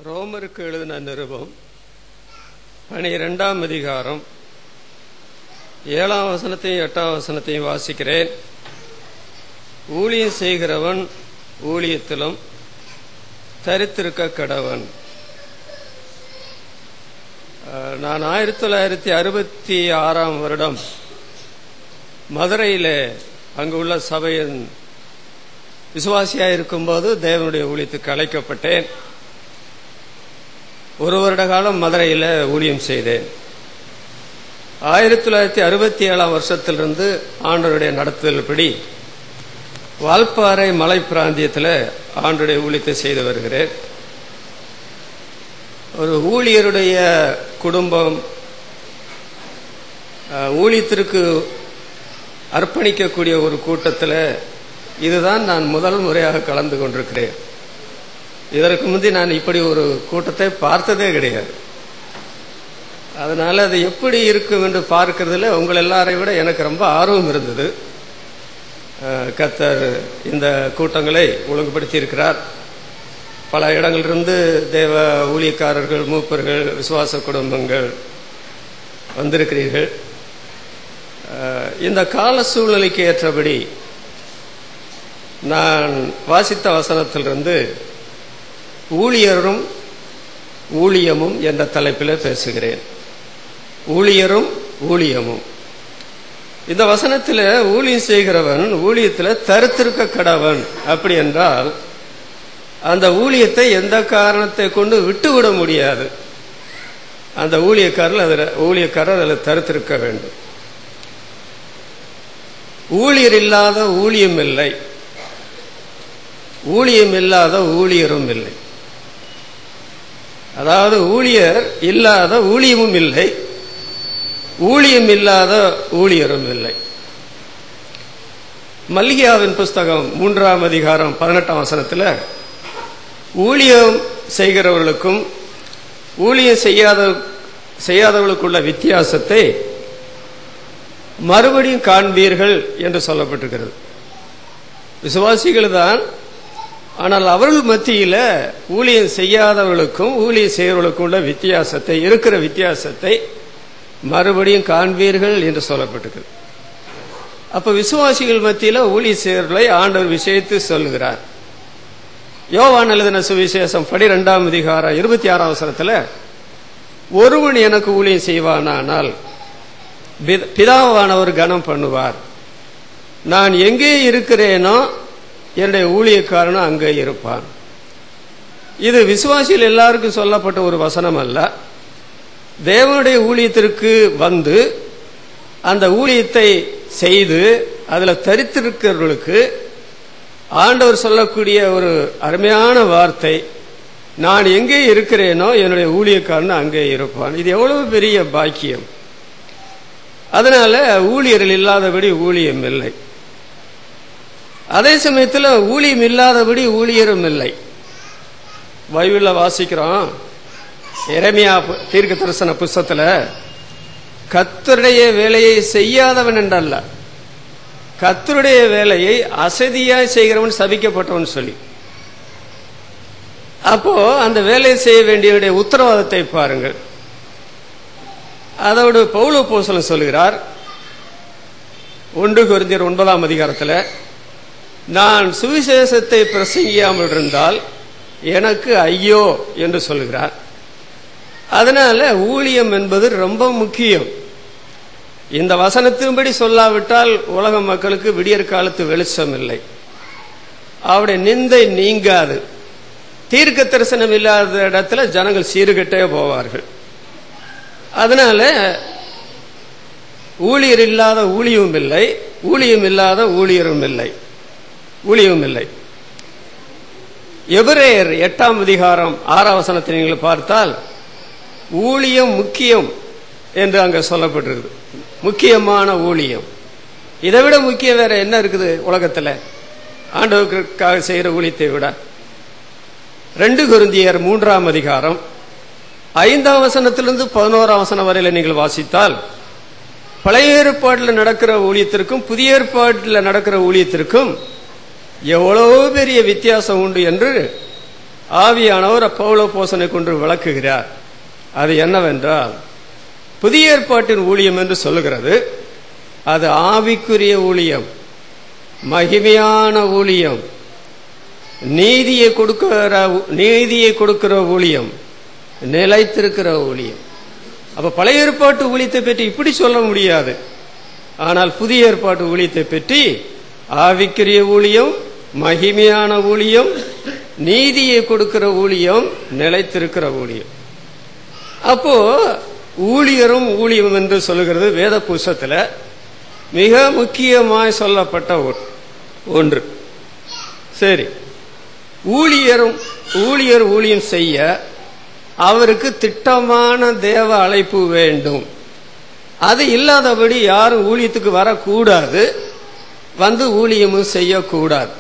ரோமருக்கு எழுதின நிருபம் 12ஆம் அதிகாரம் 7ஆம் வசனத்தையும் 8ஆம் வசனத்தையும் வாசிக்கிறேன். ஊழியம் செய்கிறவன் ஊழியத்திலும் தரித்திருக்க கடவன். நான் 1966ஆம் வருடம் மதுரையிலே அங்குள்ள சபையின் விசுவாசியாக இருக்கும்போது தேவனுடைய ஊழியத்துக்கு அழைக்கப்பட்டேன். ஒரு வருட காலம் மதுரையில் ஊழியம் செய்தேன். 1967ஆம் வருஷத்திலிருந்து ஆண்டவருடைய நடத்துதல்படி வால்பாறை மலை பிராந்தியத்தில் ஆண்டவருடைய ஊழியத்தை செய்து வருகிறேன். ஒரு ஊழியருடைய குடும்பம் ஊழியத்திற்கு அர்ப்பணிக்கக்கூடிய ஒரு கூட்டத்தில் இதுதான் நான் முதல் முறையாக கலந்து கொண்டிருக்கிறேன். இதற்கு முந்தி நான் இப்படி ஒரு கூட்டத்தை பார்த்ததே கிடையாது. அதனால அது எப்படி இருக்கும் என்று பார்க்கறதுல உங்கள் எல்லாரையும் விட எனக்கு ரொம்ப ஆர்வம் இருந்தது. கர்த்தர் இந்த கூட்டங்களை ஒழுங்குபடுத்தி இருக்கிறார். பல இடங்களிலிருந்து தேவ ஊழியக்காரர்கள், மூப்பர்கள், விசுவாச குடும்பங்கள் வந்திருக்கிறீர்கள். இந்த கால சூழ்நிலைக்கு ஏற்றபடி நான் வாசித்த வசனத்திலிருந்து ஊழியரும் ஊழியமும் என்ற தலைப்பில் பேசுகிறேன். ஊழியரும் ஊழியமும். இந்த வசனத்தில் ஊழியம் செய்கிறவன் ஊழியத்தில் தரித்திருக்க கடவன். அப்படி என்றால் அந்த ஊழியத்தை எந்த காரணத்தை கொண்டு விட்டுவிட முடியாது. அந்த ஊழியக்காரர் அதில் தரித்திருக்க வேண்டும். ஊழியர் இல்லாத ஊழியம் இல்லை, ஊழியம் இல்லாத ஊழியரும் இல்லை. அதாவது ஊழியர் இல்லாத ஊழியமும் இல்லை, ஊழியம் இல்லாத ஊழியரும் இல்லை. மல்கியாவின் புஸ்தகம் 3ஆம் அதிகாரம் 18ஆம் வசனத்தில் ஊழியம் செய்கிறவர்களுக்கும் ஊழியம் செய்யாதவர்களுக்குள்ள வித்தியாசத்தை மறுபடியும் காண்பீர்கள் என்று சொல்லப்பட்டிருக்கிறது. விசுவாசிகள் தான், ஆனால் அவர்கள் மத்தியில் ஊழியம் செய்யாதவர்களுக்கும் ஊழியம் செய்கிறவர்களுக்கும் உள்ள வித்தியாசத்தை, இருக்கிற வித்தியாசத்தை மறுபடியும் காண்பீர்கள் என்று சொல்லப்பட்டிருக்கிறது. அப்ப விசுவாசிகள் மத்தியில் ஊழியம் செய்கிறவர்களை ஆண்டவர் விஷயத்து சொல்லுகிறார். யோவான் எழுதின சுவிசேஷம் 12ஆம் அதிகாரம் 26ஆம் வசனத்தில் ஒருவன் எனக்கு ஊழியம் செய்வானானால் பிதாவானவர் கனம் பண்ணுவார். நான் எங்கே இருக்கிறேனோ என்னுடைய ஊழியக்காரனும் அங்கே இருப்பான். இது விசுவாசிகள் எல்லாருக்கும் சொல்லப்பட்ட ஒரு வசனம் அல்ல. தேவனுடைய ஊழியத்திற்கு வந்து அந்த ஊழியத்தை செய்து அதில் தரித்திருக்கிறவர்களுக்கு ஆண்டவர் சொல்லக்கூடிய ஒரு அருமையான வார்த்தை, நான் எங்கே இருக்கிறேனோ என்னுடைய ஊழியக்காரன் அங்கே இருப்பான். இது எவ்வளவு பெரிய பாக்கியம்! அதனால ஊழியர்கள் இல்லாதபடி ஊழியம் இல்லை, அதே சமயத்தில் ஊழியம் இல்லாதபடி ஊழியரும் இல்லை. பைபிள்ல வாசிக்கிறோம், எரேமியா தீர்க்க தரிசன புஸ்தகத்தில் கர்த்தருடைய வேலையை செய்யாதவன் என்றல்ல, கர்த்தருடைய வேலையை அசதியாய் செய்கிறவன் சபிக்கப்பட்டவன் சொல்லி. அப்போ அந்த வேலையை செய்ய வேண்டிய உத்தரவாதத்தை பாருங்கள். அதோடு பவுல் அப்போஸ்தலன் சொல்கிறார் 1 கொரிந்தியர் 9ஆம் அதிகாரத்தில், நான் சுவிசேஷத்தை பிரசங்கியாமல் இருந்தால் எனக்கு ஐயோ என்று சொல்கிறார். அதனால ஊழியம் என்பது ரொம்ப முக்கியம். இந்த வசனத்தின்படி சொல்லாவிட்டால் உலக மக்களுக்கு விடியற் காலத்து வெளிச்சம் இல்லை, அவருடைய நிந்தை நீங்காது. தீர்க்க தரிசனம் இல்லாத இடத்துல ஜனங்கள் சீர்கெட்டே போவார்கள். அதனால ஊழியர் இல்லாத ஊழியமும் இல்லை, ஊழியம் இல்லாத ஊழியரும் இல்லை, ஊழியமும் இல்லை. எபிரேயர் 8ஆம் அதிகாரம் 6ஆம் வசனத்தை நீங்கள் பார்த்தால் ஊழியம் முக்கியம் என்று அங்கே சொல்லப்பட்டிருக்குது. முக்கியமான ஊழியம். இதை விட முக்கியம் வேற என்ன இருக்குது உலகத்தில் ஆண்டவருக்காக செய்கிற ஊழியத்தை விட? 2 கொரிந்தியர் 3ஆம் அதிகாரம் 5ஆம் வசனத்திலிருந்து 11ஆம் வசனம் வரையில் நீங்கள் வாசித்தால் பழைய ஏற்பாட்டில் நடக்கிற ஊழியத்திற்கும் புதிய ஏற்பாட்டில் நடக்கிற ஊழியத்திற்கும் எவ்வளவு பெரிய வித்தியாசம் உண்டு என்று ஆவியானவர் பவுலப்போஸ்தலனை கொண்டு விளக்குகிறார். அது என்னவென்றால், புதிய ஏற்பாட்டின் ஊழியம் என்று சொல்லுகிறது. அது ஆவிக்குரிய ஊழியம், மகிமையான ஊழியம், நீதியை கொடுக்கிற ஊழியம், நிலைத்திருக்கிற ஊழியம். அப்ப பழைய ஏற்பாட்டு ஊழியத்தை பற்றி இப்படி சொல்ல முடியாது. ஆனால் புதிய ஏற்பாட்டு ஊழியத்தை பற்றி ஆவிக்குரிய ஊழியம், மகிமையான ஊழியம், நீதியை கொடுக்கிற ஊழியம், நிலைத்திருக்கிற ஊழியம். அப்போ ஊழியரும் ஊழியம் என்று சொல்லுகிறது வேத புஸ்தகத்துல மிக முக்கியமாய் சொல்லப்பட்ட ஒன்று. சரி, ஊழியர் ஊழியம் செய்ய அவருக்கு திட்டமான தேவ அழைப்பு வேண்டும். அது இல்லாதபடி யாரும் ஊழியத்துக்கு வரக்கூடாது, வந்து ஊழியமும் செய்யக்கூடாது.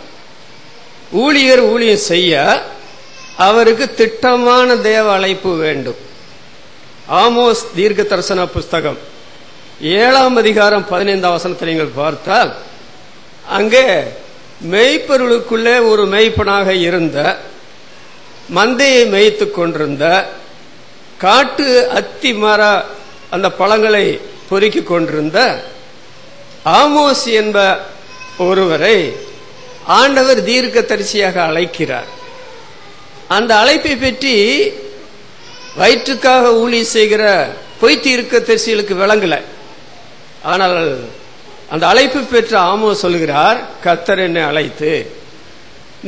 ஊழியர் ஊழியம் செய்ய அவருக்கு திட்டமான தேவ அழைப்பு வேண்டும். ஆமோஸ் தீர்க்க தரிசன புஸ்தகம் 7ஆம் அதிகாரம் 15ஆம் வசனத்தை நீங்கள் பார்த்தால், அங்கே மெய்ப்பொருளுக்குள்ளே ஒரு மெய்ப்பனாக இருந்த, மந்தையை மேய்த்துக் கொண்டிருந்த, காட்டு அத்தி மர அந்த பழங்களை பொறுக்கிக் கொண்டிருந்த ஆமோஸ் என்ப ஒருவரை ஆண்டவர் தீர்க்க தரிசியாக அழைக்கிறார். அந்த அழைப்பை பற்றி வயிற்றுக்காக ஊழியம் செய்கிற பொய் தீர்க்க தரிசிகளுக்கு விளங்கல. ஆனால் அந்த அழைப்பு பெற்ற ஆமோஸ் சொல்கிறார், கர்த்தர் என்னை அழைத்து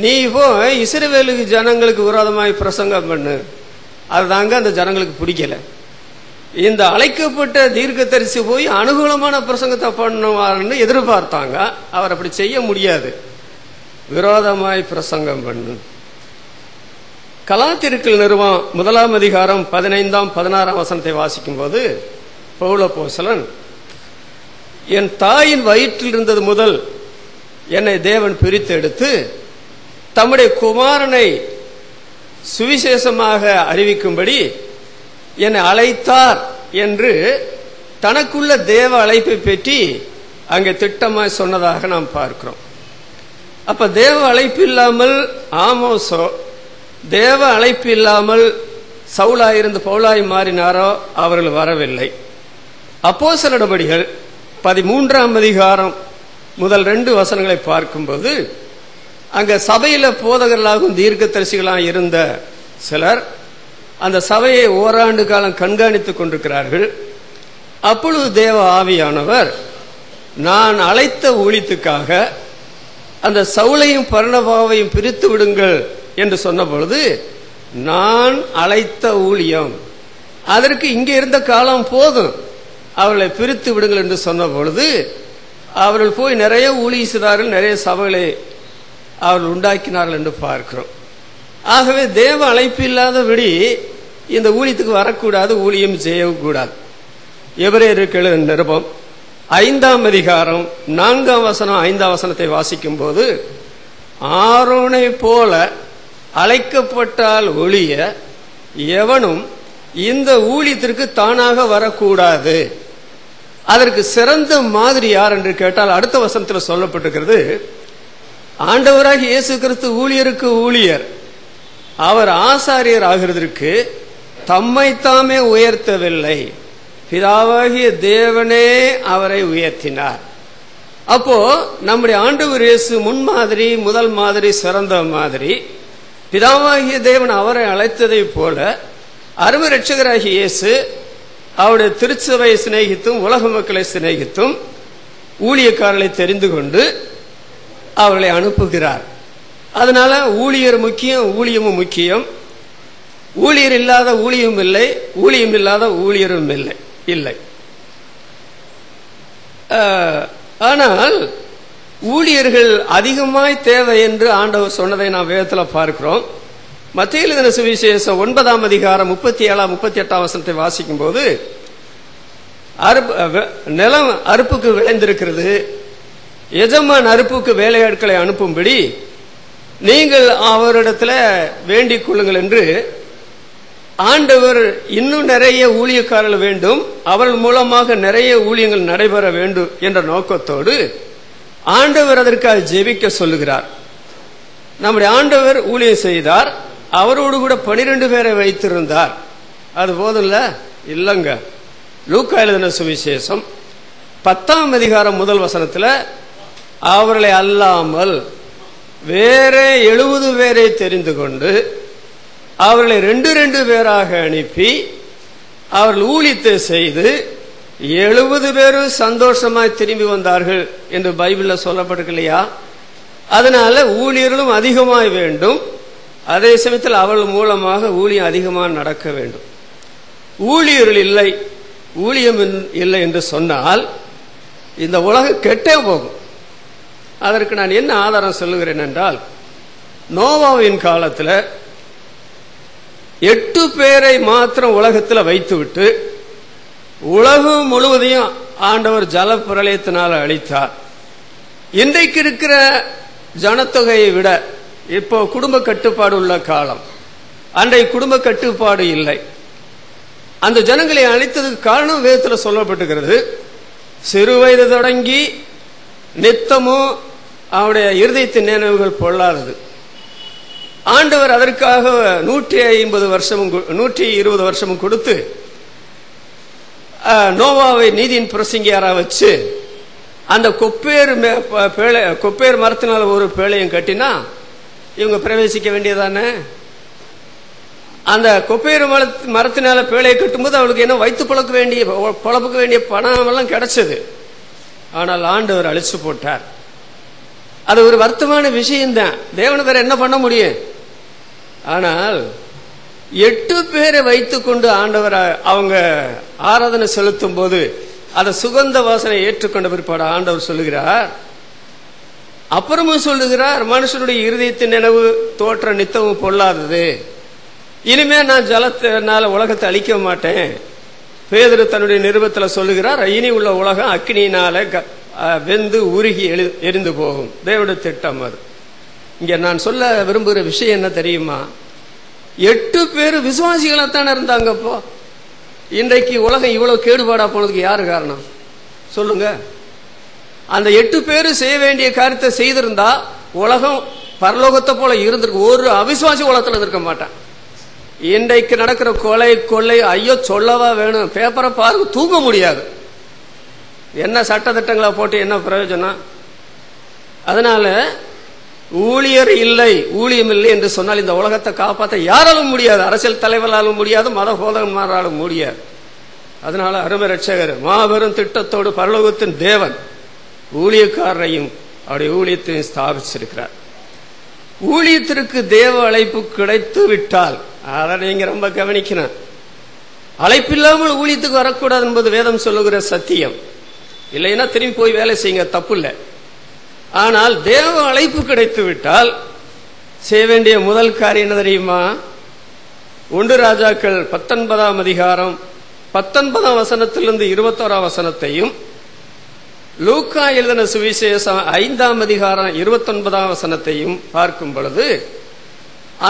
நீ இப்போ இஸ்ரவேலுக்கு ஜனங்களுக்கு விரோதமாய் பிரசங்கம் பண்ணு. அதுதாங்க அந்த ஜனங்களுக்கு பிடிக்கல. இந்த அழைக்கப்பட்ட தீர்க்க தரிசி போய் அனுகூலமான பிரசங்கத்தை பண்ணுவார்னு எதிர்பார்த்தாங்க. அவர் அப்படி செய்ய முடியாது. விரோதமாய் பிரசங்கம் பண்ணு. கலாத்தியர்கள் நிறுவம் 1ஆம் அதிகாரம் 15ஆம் 16ஆம் வசனத்தை வாசிக்கும் போது பவுலப்போஸ்தலன், என் தாயின் வயிற்றில் இருந்தது முதல் என்னை தேவன் பிரித்து எடுத்து தம்முடைய குமாரனை சுவிசேஷமாக அறிவிக்கும்படி என்னை அழைத்தார் என்று தனக்குள்ள தேவ அழைப்பை பற்றி அங்கே திட்டமாய் சொன்னதாக நாம் பார்க்கிறோம். அப்ப தேவ அழைப்பு இல்லாமல் ஆமோஸோ, தேவ அழைப்பு இல்லாமல் சவுலாயிருந்து பவுலாய் மாறினாரோ அவர்கள் வரவில்லை. அப்போஸ்தலர் நடபடிகள் 13ஆம் அதிகாரம் முதல் 2 வசனங்களை பார்க்கும்போது, அங்க சபையில போதகர்களாகவும் தீர்க்க தரிசிகளாக இருந்த சிலர் அந்த சபையை ஓராண்டு காலம் கண்காணித்துக் கொண்டிருக்கிறார்கள். அப்பொழுது தேவ ஆவியானவர், நான் அழைத்த ஊழியத்துக்காக அந்த சவுலையும் பர்னபாவையும் பிரித்து விடுங்கள் என்று சொன்ன பொழுது, நான் அழைத்த ஊழியம், அதற்கு இங்கே இருந்த காலம் போதும், அவர்களை பிரித்து விடுங்கள் என்று சொன்ன பொழுது அவர்கள் போய் நிறைய ஊழியம் செய்தார்கள், நிறைய சபைகளை அவர்கள் உண்டாக்கினார்கள் என்று பார்க்கிறோம். ஆகவே தேவ அழைப்பு இல்லாதபடி இந்த ஊழியத்துக்கு வரக்கூடாது, ஊழியம் செய்யக்கூடாது. எபிரேயருக்கு எழுதின நிருபம் 5ஆம் அதிகாரம் 4ஆம் வசனம் 5ஆம் வசனத்தை வாசிக்கும் போது, ஆரோனை போல அழைக்கப்பட்டால் ஒழிய எவனும் இந்த ஊழியத்திற்கு தானாக வரக்கூடாது. அதற்கு சிறந்த மாதிரி யார் என்று கேட்டால் அடுத்த வசனத்தில் சொல்லப்பட்டிருக்கிறது, ஆண்டவராகிய இயேசு கிறிஸ்து ஊழியருக்கு ஊழியர். அவர் ஆசாரியர் ஆகிறதற்கு தம்மைத்தாமே உயர்த்தவில்லை, பிதாவாகிய தேவனே அவரை உயர்த்தினார். அப்போ நம்முடைய ஆண்டவர் இயேசு முன்மாதிரி, முதல் மாதிரி, சிறந்த மாதிரி. பிதாவாகிய தேவன் அவரை அழைத்ததை போல அருமை இரட்சகராகிய இயேசு அவருடைய திருச்சபையை சிநேகித்தும் உலக மக்களை சிநேகித்தும் ஊழியக்காரர்களை தெரிந்து கொண்டு அவர்களை அனுப்புகிறார். அதனால ஊழியர் முக்கியம், ஊழியமும் முக்கியம். ஊழியர் இல்லாத ஊழியம் இல்லை, ஊழியம் இல்லாத ஊழியரும் இல்லை. ஆனால் ஊழியர்கள் அதிகமாய் தேவை என்று ஆண்டவர் சொன்னதை நாம் வேதத்தில் பார்க்கிறோம். மத்தேயு எழுதின சுவிசேஷம் 9ஆம் அதிகாரம் 37ஆம் 38ஆம் வசனத்தை வாசிக்கும் போது, நிலம் அறுப்புக்கு விளைந்திருக்கிறது, எஜமான் அறுப்புக்கு வேலையாட்களை அனுப்பும்படி நீங்கள் அவரிடத்தில் வேண்டிக் கொள்ளுங்கள் என்று ஆண்டவர் இன்னும் நிறைய ஊழியக்காரர்கள் வேண்டும், அவர்கள் மூலமாக நிறைய ஊழியங்கள் நடைபெற வேண்டும் என்ற நோக்கத்தோடு ஆண்டவர் அதற்காக ஜெபிக்க சொல்லுகிறார். நம்முடைய ஆண்டவர் ஊழியம் செய்தார், அவரோடு கூட 12 பேரை வைத்திருந்தார். அது போதும்ல? இல்லங்க. லூக்கா எழுதின சுவிசேஷம் 10ஆம் அதிகாரம் 1 வசனத்துல அவர்களை அல்லாமல் வேற 70 பேரை தெரிந்து கொண்டு அவர்களை 2 பேராக அனுப்பி அவர்கள் ஊழியத்தை செய்து 70 பேரும் சந்தோஷமாய் திரும்பி வந்தார்கள் என்று பைபிள்ல சொல்லப்பட்டிருக்கு இல்லையா? அதனால ஊழியர்களும் அதிகமாய் வேண்டும், அதே சமயத்தில் அவர்கள் மூலமாக ஊழியம் அதிகமாக நடக்க வேண்டும். ஊழியர்கள் இல்லை, ஊழியம் இல்லை என்று சொன்னால் இந்த உலகம் கெட்டே போகும். அதற்கு நான் என்ன ஆதாரம் சொல்லுகிறேன் என்றால், நோவாவின் காலத்தில் 8 பேரை மாத்திரம் உலகத்தில் வைத்துவிட்டு உலகம் முழுவதையும் ஆண்டவர் ஜல பிரளயத்தினால் அழித்தார். இன்றைக்கு இருக்கிற ஜனத்தொகையை விட இப்போ குடும்ப கட்டுப்பாடு உள்ள காலம். அன்றைய குடும்ப கட்டுப்பாடு இல்லை. அந்த ஜனங்களை அழித்ததுக்கு காரணம் வேதத்தில் சொல்லப்பட்டிருக்கிறது. சிறு வயது தொடங்கி நித்தமும் அவருடைய இருதயத்தின் நினைவுகள் பொல்லாதது. ஆண்டவர் அதற்காக 150 வருஷமும் 120 வருஷமும் கொடுத்து நோவாவை நீதியின் பிரசங்கியாரா வச்சு அந்த கொப்பேர் மரத்தினால ஒரு பேழையும் கட்டினா இவங்க பிரவேசிக்க வேண்டியதானே? அந்த கொப்பேர் மரத்தினால பேழையை கட்டும்போது அவளுக்கு என்ன வயிற்று பொழப்புக்கு வேண்டிய பணம் எல்லாம் கிடைச்சது. ஆனால் ஆண்டவர் அழிச்சு போட்டார். அது ஒரு வருத்தமான விஷயம்தான். தேவனை வேற என்ன பண்ண முடியும்? ஆனால் 8 பேரை வைத்துக் கொண்டு ஆண்டவர் அவங்க ஆராதனை செலுத்தும் போது அதை சுகந்த வாசனை ஏற்றுக்கொண்ட பிற்பாடு ஆண்டவர் சொல்லுகிறார், அப்புறமும் சொல்லுகிறார், மனுஷனுடைய இருதயத்தின் நினைவு தோற்ற நித்தமும் பொல்லாதது, இனிமே நான் ஜலத்தினால உலகத்தை அழிக்க மாட்டேன். பேதுரு தன்னுடைய நிருபத்தில் சொல்லுகிறார், இனி உள்ள உலகம் அக்கினியினால வெந்து உருகி எரிந்து போகும். தேவனுடைய திட்டம் அது. இங்க நான் சொல்ல விரும்புகிற விஷயம் என்ன தெரியுமா? 8 பேர் விசுவாசிகளாத்தானே இருந்தாங்க. அப்போ இன்றைக்கு உலகம் இவ்வளவு கேடுபாடா போனதுக்கு யாரு காரணம் சொல்லுங்க? அந்த 8 பேரு செய்ய வேண்டிய காரியத்தை செய்திருந்தா உலகம் பரலோகத்தை போல இருந்திருக்கு. ஒரு அவிசுவாசி உலகத்தில் இருக்க மாட்டான். இன்றைக்கு நடக்கிற கொள்ளை ஐயோ சொல்லவா வேணும்? பேப்பரை பாருங்க, தூங்க முடியாது. என்ன சட்டத்திட்டங்களை போட்டு என்ன பிரயோஜனம்? அதனால ஊழியர் இல்லை, ஊழியம் இல்லை என்று சொன்னால் இந்த உலகத்தை காப்பாற்ற யாராலும் முடியாது. அரசியல் தலைவராலும் முடியாது, மத போதகமாராலும் முடியாது. அதனால அருமை ரட்சகர் மாபெரும் திட்டத்தோடு பரலோகத்தின் தேவன் ஊழியக்காரரையும் அவருடைய ஊழியத்தையும் ஸ்தாபிச்சிருக்கிறார். ஊழியத்திற்கு தேவ அழைப்பு கிடைத்து விட்டால் அதை நீங்க ரொம்ப கவனிக்கணும். அழைப்பில்லாமல் ஊழியத்துக்கு வரக்கூடாது என்பது வேதம் சொல்லுகிற சத்தியம். இல்லைன்னா திரும்பி போய் வேலை செய்யுங்க, தப்பு இல்லை. ஆனால் தேவ அழைப்பு கிடைத்து விட்டால் செய்ய வேண்டிய முதல் காரியம் என்ன தெரியுமா? 1 ராஜாக்கள் 19ஆம் அதிகாரம் 19ஆம் வசனத்திலிருந்து 21ஆம் வசனத்தையும், லூக்கா எழுதின சுவிசேஷம் 5ஆம் அதிகாரம் 29ஆம் வசனத்தையும் பார்க்கும் பொழுது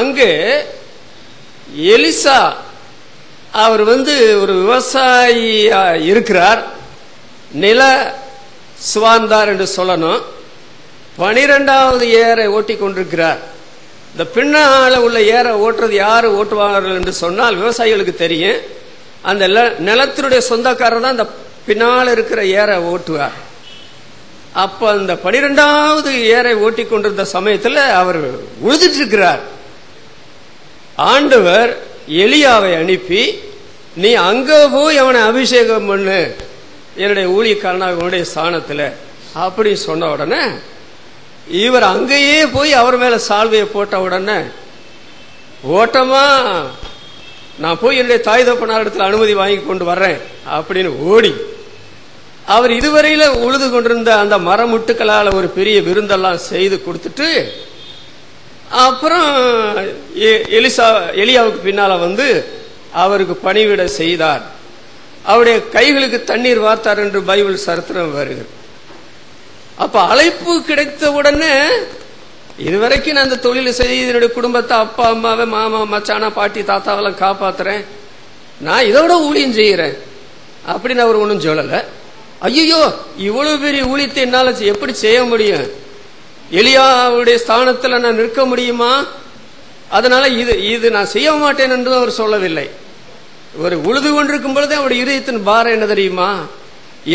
அங்கு எலிசா அவர் ஒரு விவசாயி இருக்கிறார், நில சுவார்ந்தார் என்று சொல்லணும். 12வது ஏரை ஓட்டி கொண்டிருக்கிறார். இந்த பின்னால உள்ள ஏரை ஓட்டுறது யாரு ஓட்டுவார்கள் என்று சொன்னால் விவசாயிகளுக்கு தெரியும். அந்த நிலத்தினுடைய சொந்தக்காரர் தான் இந்த பின்னால் இருக்கிற ஏரை ஓட்டுவார். அப்ப அந்த 12வது ஏரை ஓட்டி கொண்டிருந்த சமயத்தில் அவர் உழுதுட்டு இருக்கிறார். ஆண்டவர் எலியாவை அனுப்பி, நீ அங்க போய் அவனை அபிஷேகம் பண்ணு என்னுடைய ஊழியக்காரனாக உன்னுடைய ஸ்தானத்தில் அப்படி சொன்ன உடனே இவர் அங்கேயே போய் அவர் மேல சால்வையை போட்ட உடனே ஓட்டமா நான் போய் என்னுடைய தாய் தகப்பனாரிடத்தில் அனுமதி வாங்கி கொண்டு வர்றேன் அப்படின்னு ஓடி அவர் இதுவரையில உழுது கொண்டிருந்த அந்த மரமுட்டுக்களால் ஒரு பெரிய விருந்தெல்லாம் செய்து கொடுத்துட்டு அப்புறம் எலியாவுக்கு பின்னால அவருக்கு பணிவிட செய்தார். அவருடைய கைகளுக்கு தண்ணீர் வார்த்தார் என்று பைபிள் சரித்திரம் வருகிறது. அப்ப அழைப்பு கிடைத்த உடனே இதுவரைக்கும் நான் அந்த தொழிலை செய்து என்னுடைய குடும்பத்தை, அப்பா அம்மாவை, மாமா மச்சானா பாட்டி தாத்தாவெல்லாம் காப்பாத்துறேன், நான் இதோட ஊழியம் செய்யறேன் அப்படின்னு அவர் ஒன்றும் சொல்லல. ஐயோ இவ்வளவு பெரிய ஊழியத்தை என்னால எப்படி செய்ய முடியும்? எலியாவுடைய ஸ்தானத்துல நான் நிற்க முடியுமா அதனால இது நான் செய்ய மாட்டேன் என்று அவர் சொல்லவில்லை. ஒரு உழுது கொண்டிருக்கும் பொழுதே அவருடைய இதயத்தின் பாரம் என்ன தெரியுமா?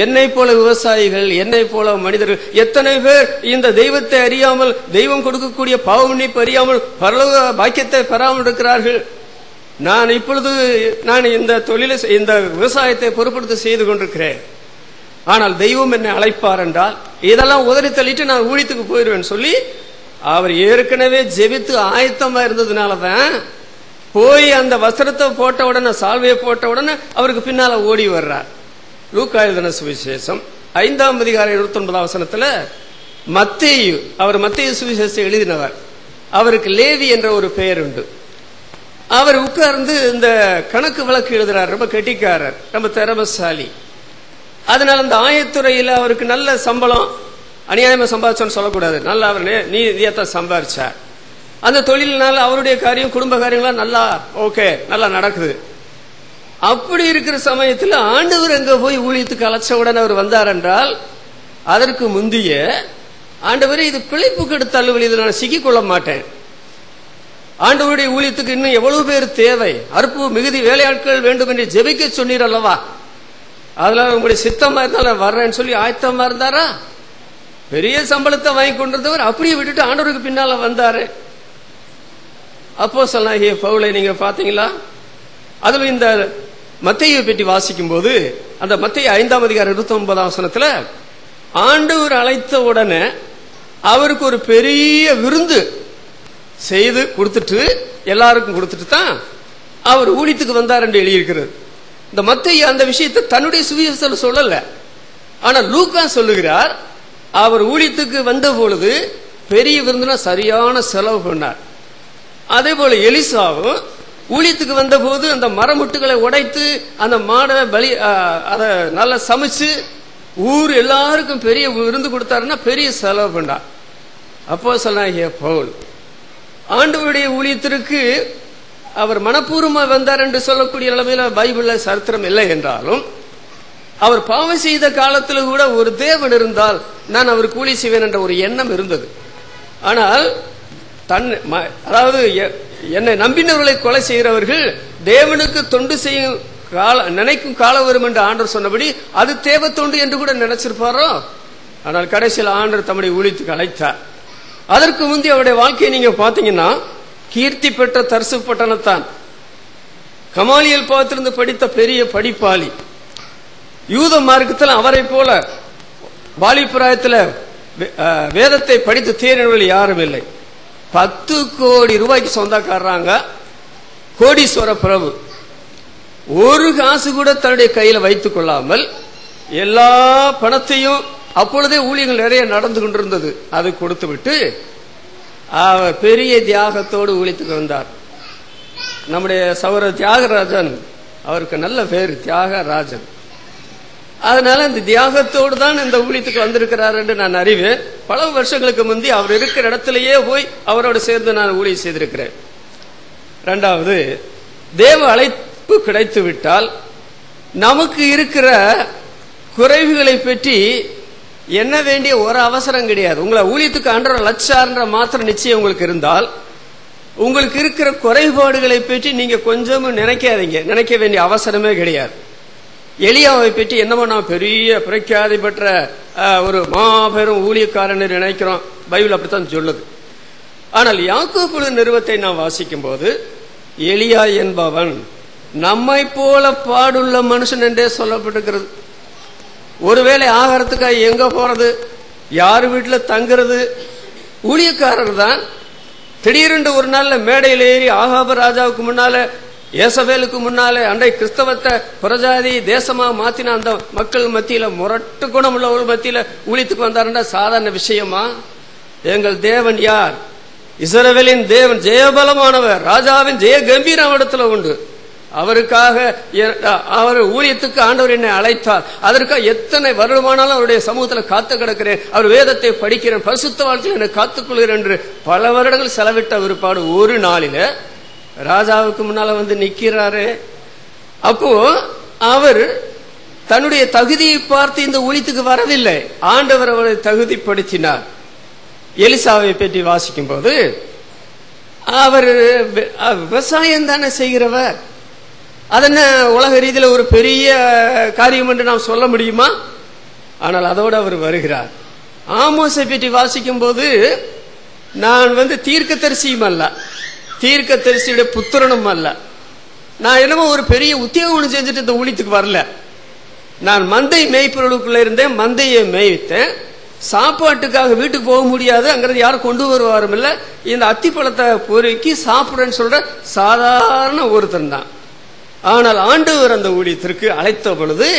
என்னை போல விவசாயிகள், என்னை போல மனிதர்கள் எத்தனை பேர் இந்த தெய்வத்தை அறியாமல், தெய்வம் கொடுக்கக்கூடிய பாவ மன்னிப்பு அறியாமல் பரலோக பாக்கியத்தை பெறாமல் இருக்கிறார்கள். நான் இப்பொழுது இந்த தொழிலை, இந்த விவசாயத்தை பொறுப்படுத்தி செய்து கொண்டிருக்கிறேன். ஆனால் தெய்வம் என்னை அழைப்பார் என்றால் இதெல்லாம் உதறி தள்ளிட்டு நான் ஊழியத்துக்கு போயிடுவேன் சொல்லி அவர் ஏற்கனவே ஜெபித்து ஆயத்தமா இருந்ததுனாலதான் போய் அந்த வஸ்திரத்தை போட்ட உடனே, சால்வையை போட்ட உடனே அவருக்கு பின்னால ஓடி வர்றார். லூக்கா எழுதின சுவிசேஷம் 5ஆம் அதிகாரம் 29ஆம் வசனத்துல மத்தேயு, அவர் மத்தேயு சுவிசேஷத்தை எழுதினவர், அவருக்கு லேவி என்ற ஒரு பெயர் உண்டு. அவர் உட்கார்ந்து இந்த கணக்கு வழக்கு எழுதுறார். ரொம்ப கெட்டிக்காரர், ரொம்ப திறமசாலி. அதனால அந்த ஆயத்துறையில அவருக்கு நல்ல சம்பளம், அநியாயமா சம்பாதிச்சோன்னு சொல்லக்கூடாது, நல்லா அவர் நீதியத்தான் சம்பாதிச்சார். அந்த தொழிலினால அவருடைய காரியம், குடும்ப காரியங்களாம் நல்லா நல்லா நடக்குது. அப்படி இருக்கிற சமயத்தில் ஆண்டவர் எங்க போய் ஊழியத்துக்கு அழைச்சவுடன் அவர் வந்தார் என்றால், அதற்கு முந்தைய ஆண்டவரே இது பிழைப்புக்கு தள்ளுவழி, இதை நான் சிக்கிக்கொள்ள மாட்டேன். ஆண்டவருடைய ஊழியத்துக்கு இன்னும் எவ்வளவு பேர் தேவை, அற்பு மிகுதி வேலையாட்கள் வேண்டும் என்று ஜெபிக்க சொன்னீர் அல்லவா, அதனால உங்களுடைய சித்தமா இருந்தாலும் வர்றேன்னு சொல்லி ஆயத்தமா இருந்தாரா? பெரிய சம்பளத்தை வாங்கி கொண்டிருந்தவர் அப்படியே விட்டுட்டு ஆண்டவருக்கு பின்னால வந்தாரு. அப்போஸ்தலனாகிய பவுலை நீங்க பாத்தீங்களா? அதுல இந்த மத்தேயுவை பற்றி வாசிக்கும் போது, அந்த மத்தேயு 5ஆம் அதிகாரம் 29ஆம் வசனத்துல ஆண்டவர் அழைத்த உடனே அவருக்கு ஒரு பெரிய விருந்து செய்து கொடுத்துட்டு, எல்லாருக்கும் கொடுத்துட்டு தான் அவர் ஊழியத்துக்கு வந்தார் என்று எழுதியிருக்கிறது. இந்த மத்தேயு அந்த விஷயத்தை தன்னுடைய சுவிசேஷத்துல சொல்லல, ஆனா லூக்கா சொல்லுகிறார். அவர் ஊழியத்துக்கு வந்த பொழுது பெரிய விருந்துனா சரியான செலவு பண்ணார். அதே போல எலிசாவும் ஊழியத்துக்கு வந்த போது அந்த மரமுட்டுகளை உடைத்து அந்த மாடை பலி, அதை நல்லா சமைச்சு ஊர் எல்லாருக்கும் பெரிய விருந்து கொடுத்தாருன்னா பெரிய செலவு பண்ணார். அப்போஸ்தலனாகிய பவுல் ஆண்டவருடைய ஊழியத்திற்கு அவர் மனப்பூர்வமா வந்தார் என்று சொல்லக்கூடிய நிலைமையில பைபிள்ல சரித்திரம் இல்லை என்றாலும், அவர் பாவம் செய்த காலத்தில் கூட ஒரு தேவன் இருந்தால் நான் அவருக்கு ஊழியம் செய்வேன் என்ற ஒரு எண்ணம் இருந்தது. ஆனால் அதாவது என்னை நம்பினவர்களை கொலை செய்கிறவர்கள் தேவனுக்கு தொண்டு செய்யும் நினைக்கும் காலம் வரும் என்று ஆண்டவர் சொன்னபடி அது தேவ தொண்டு என்று கூட நினைச்சிருப்பாரோ. ஆனால் கடைசியில் ஆண்டவர் தம்முடைய ஊழியத்துக்கு அழைத்தார். அதற்கு முந்தைய அவருடைய வாழ்க்கையை நீங்க பாத்தீங்கன்னா, கீர்த்தி பெற்ற தர்சு பட்டணத்தான், கமாலியல் பாத்திருந்து படித்த பெரிய படிப்பாளி, யூத மார்க்கத்தில் அவரை போல பாலிபிராயத்தில் வேதத்தை படித்து தேறினவர்கள் யாரும் இல்லை. 10 கோடி ரூபாய்க்கு சொந்தக்காரங்க, கோடீஸ்வர பிரபு. ஒரு காசு கூட தன்னுடைய கையில வைத்துக் கொள்ளாமல் எல்லா பணத்தையும், அப்பொழுதே ஊழியர்கள் நிறைய நடந்து கொண்டிருந்தது, அது கொடுத்து விட்டு அவர் பெரிய தியாகத்தோடு ஊழியத்துக்கு வந்தார். நம்முடைய சகோதரர் தியாகராஜன், அவருக்கு நல்ல பேர் தியாகராஜன். அதனால இந்த தியாகத்தோடு தான் இந்த ஊழியத்துக்கு வந்திருக்கிறார் என்று நான் அறிவேன். பல வருஷங்களுக்கு முந்தி அவர் இருக்கிற இடத்திலேயே போய் அவரோடு சேர்ந்து நான் ஊழியம் செய்திருக்கிறேன். இரண்டாவது, தேவ அழைப்பு கிடைத்து விட்டால் நமக்கு இருக்கிற குறைவுகளை பற்றி என்ன வேண்டிய ஒரு அவசரம் கிடையாது. உங்களை ஊழியத்துக்கு ஆண்டவர் லட்சார்ன்ற மாத்திரம் நிச்சயம் உங்களுக்கு இருந்தால், உங்களுக்கு இருக்கிற குறைபாடுகளை பற்றி நீங்க கொஞ்சமும் நினைக்காதீங்க, நினைக்க வேண்டிய அவசரமே கிடையாது. எலியாவை பற்றி என்னமோ நான் பெரிய பிரఖ్యాதி பெற்ற ஒரு மாபெரும் ஊழியக்காரன் நினைக்கிறோம், பைபிள் அப்படித்தான் சொல்லுது. ஆனால் யாக்கோபு நிறுவத்தை நாம் வாசிக்கும் போது, எலியா என்பவன் நம்மை போல பாடுள்ள மனுஷன் என்றே சொல்லப்பட்டிருக்கிறது. ஒருவேளை ஆகாரத்துக்காக எங்க போறது, யாரு வீட்டுல தங்குறது, ஊழியக்காரர் தான். திடீரென்று ஒரு நாள்ல மேடையில் ஏறி ஆகாப ராஜாவுக்கு முன்னால, ஏசபேலுக்கு முன்னாலே அன்றை கிறிஸ்தவத்தை புறஜாதி தேசமா மாத்தின அந்த மக்கள் மத்தியில, முரட்டு குணம் உள்ளவர்கள் மத்தியில ஊழியத்துக்கு வந்தாருன்னா சாதாரண விஷயமா? எங்கள் தேவன் யார்? இஸ்ரவேலின் தேவன் ஜெயபலமானவர், ராஜாவின் ஜெய கம்பீரம் இடத்துல உண்டு. அவருக்காக அவர் ஊழியத்துக்கு ஆண்டவர் என்னை அழைத்தார். அதற்காக எத்தனை வருடமானாலும் அவருடைய சமூகத்தில் காத்து கிடக்கிறேன், அவர் வேதத்தை படிக்கிறேன், பரிசுத்த வாழ்க்கையில் என்னை காத்துக்கொள்கிறேன் என்று பல வருடங்கள் செலவிட்ட விற்பாடு ஒரு நாளில ராஜாவுக்கு முன்னால வந்து நிக்கிறாரு. அப்போ அவர் தன்னுடைய தகுதியை பார்த்து இந்த ஊழியத்துக்கு வரவில்லை, ஆண்டவர் அவரை தகுதிப்படுத்தினார். எலிசாவை பற்றி வாசிக்கும் போது அவர் விவசாயம் தானே செய்கிறவர். அதென்ன உலக ரீதியில் ஒரு பெரிய காரியம் என்று நாம் சொல்ல முடியுமா? ஆனால் அதோடு அவர் வருகிறார். ஆமோஸை பற்றி வாசிக்கும் போது நான் தீர்க்கதரிசியும் அல்ல, தீர்க்கதரிசியுடைய புத்திரனும் அல்ல, நான் என்னமோ ஒரு பெரிய உத்தியோகம் செஞ்சுட்டு இந்த ஊழியத்துக்கு வரல. நான் மந்தை மேய்ப்பவர்களுக்குள்ள இருந்தேன், மந்தையை மேய்த்தேன். சாப்பாட்டுக்காக வீட்டுக்கு போக முடியாது, அங்கிறது யாரும் கொண்டு வருவாரும் இல்ல. இந்த அத்திப்பழத்தை பொறுக்கி சாப்பிடுறேன்னு சொல்ற சாதாரண ஒருத்தன் தான். ஆனால் ஆண்டவர் அந்த ஊழியத்திற்கு அழைத்த பொழுது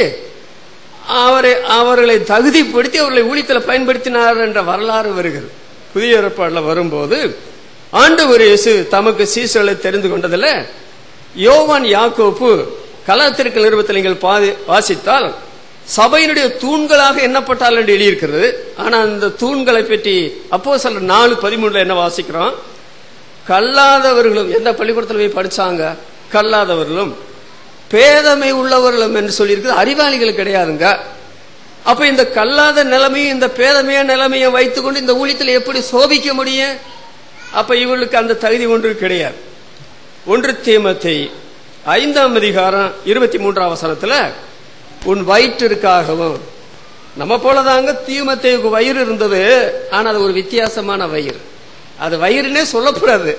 அவர்களை தகுதிப்படுத்தி அவர்களை ஊழியத்தில் பயன்படுத்தினார் என்ற வரலாறு வருகிறது. புதிய ஏற்பாடுல வரும்போது ஆண்டவர் இயேசு தமக்கு சீசர்களை தெரிந்து கொண்டதில் யோவான் யாக்கோப்பு கலாத்திற்கு நிருபத்தில் நீங்கள் வாசித்தால் சபையினுடைய தூண்களாக எண்ணப்பட்டால் என்று எழுதியிருக்கிறது. ஆனா அந்த தூண்களை பற்றி அப்போஸ்தலர் 4:13 என்ன வாசிக்கிறோம்? கல்லாதவர்களும், எந்த பள்ளிக்கூடத்தில் போய் படிச்சாங்க? கல்லாதவர்களும் பேதமை உள்ளவர்களும் என்று சொல்லியிருக்கு. அறிவாளிகள் கிடையாதுங்க. அப்ப இந்த கல்லாத நிலைமையும் இந்த பேதமைய நிலைமையை வைத்துக்கொண்டு இந்த ஊழியத்தில் எப்படி சோபிக்க முடியும்? அப்ப இவர்களுக்கு அந்த தகுதி ஒன்று கிடையாது. 1 தீமோத்தேயு 5:23 உன் வயிற்றிற்காகவும், நம்ம போலதாங்க தீமோத்தேயுக்கு வயிறு இருந்தது. ஆனா அது ஒரு வித்தியாசமான வயிறு. அது வயிறுனே சொல்லக்கூடாது,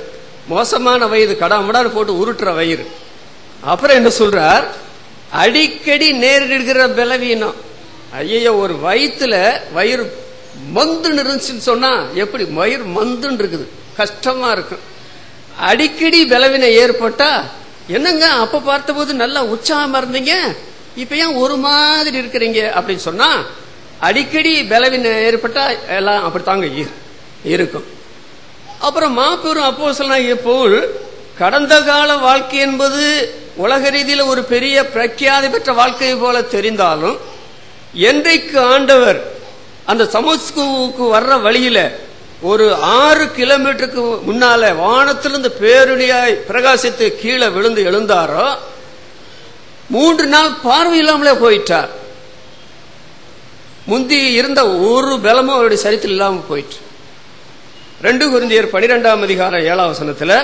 மோசமான வயிறு, கடாமடான்னு போட்டு உருட்டுற வயிறு. அப்புறம் என்ன சொல்றார்? அடிக்கடி நேரிடுகிற பலவீனம். ஐயோ, ஒரு வயிற்றுல வயிறு மந்துன்னு இருந்துச்சுன்னு சொன்னா எப்படி? வயிறு மந்துன்னு இருக்குது, கஷ்டமா இருக்கும். அடிக்கடி பலவீனம் ஏற்பட்டா என்னங்க, அப்ப பார்த்த போது நல்லா உற்சாகமா இருந்தீங்க, இப்ப ஏன் ஒரு மாதிரி இருக்கிறீங்க அப்படின்னு சொன்னா, அடிக்கடி பலவீனம் ஏற்பட்டா எல்லாம் அப்படித்தாங்க இருக்கும். அப்புறம் மாபெரும் அப்போஸ்தலனாகிய பவுல் கடந்த கால வாழ்க்கை என்பது உலக ரீதியில் ஒரு பெரிய பிரఖ్యాதி பெற்ற வாழ்க்கை போல தெரிந்தாலும், என்றைக்கு ஆண்டவர் அந்த சமஸ்குவுக்கு வர்ற வழியில ஒரு 6 கிலோமீட்டருக்கு முன்னால வானத்திலிருந்து பேரொளியாய் பிரகாசித்து கீழே விழுந்து எழுந்தாரோ 3 நாள் பார்வை இல்லாமலே போயிட்டார். முந்தி இருந்த ஒரு பலமும் அவருடைய சரித்திரம் இல்லாம போயிட்டு. 2 கொரிந்தியர் 12:7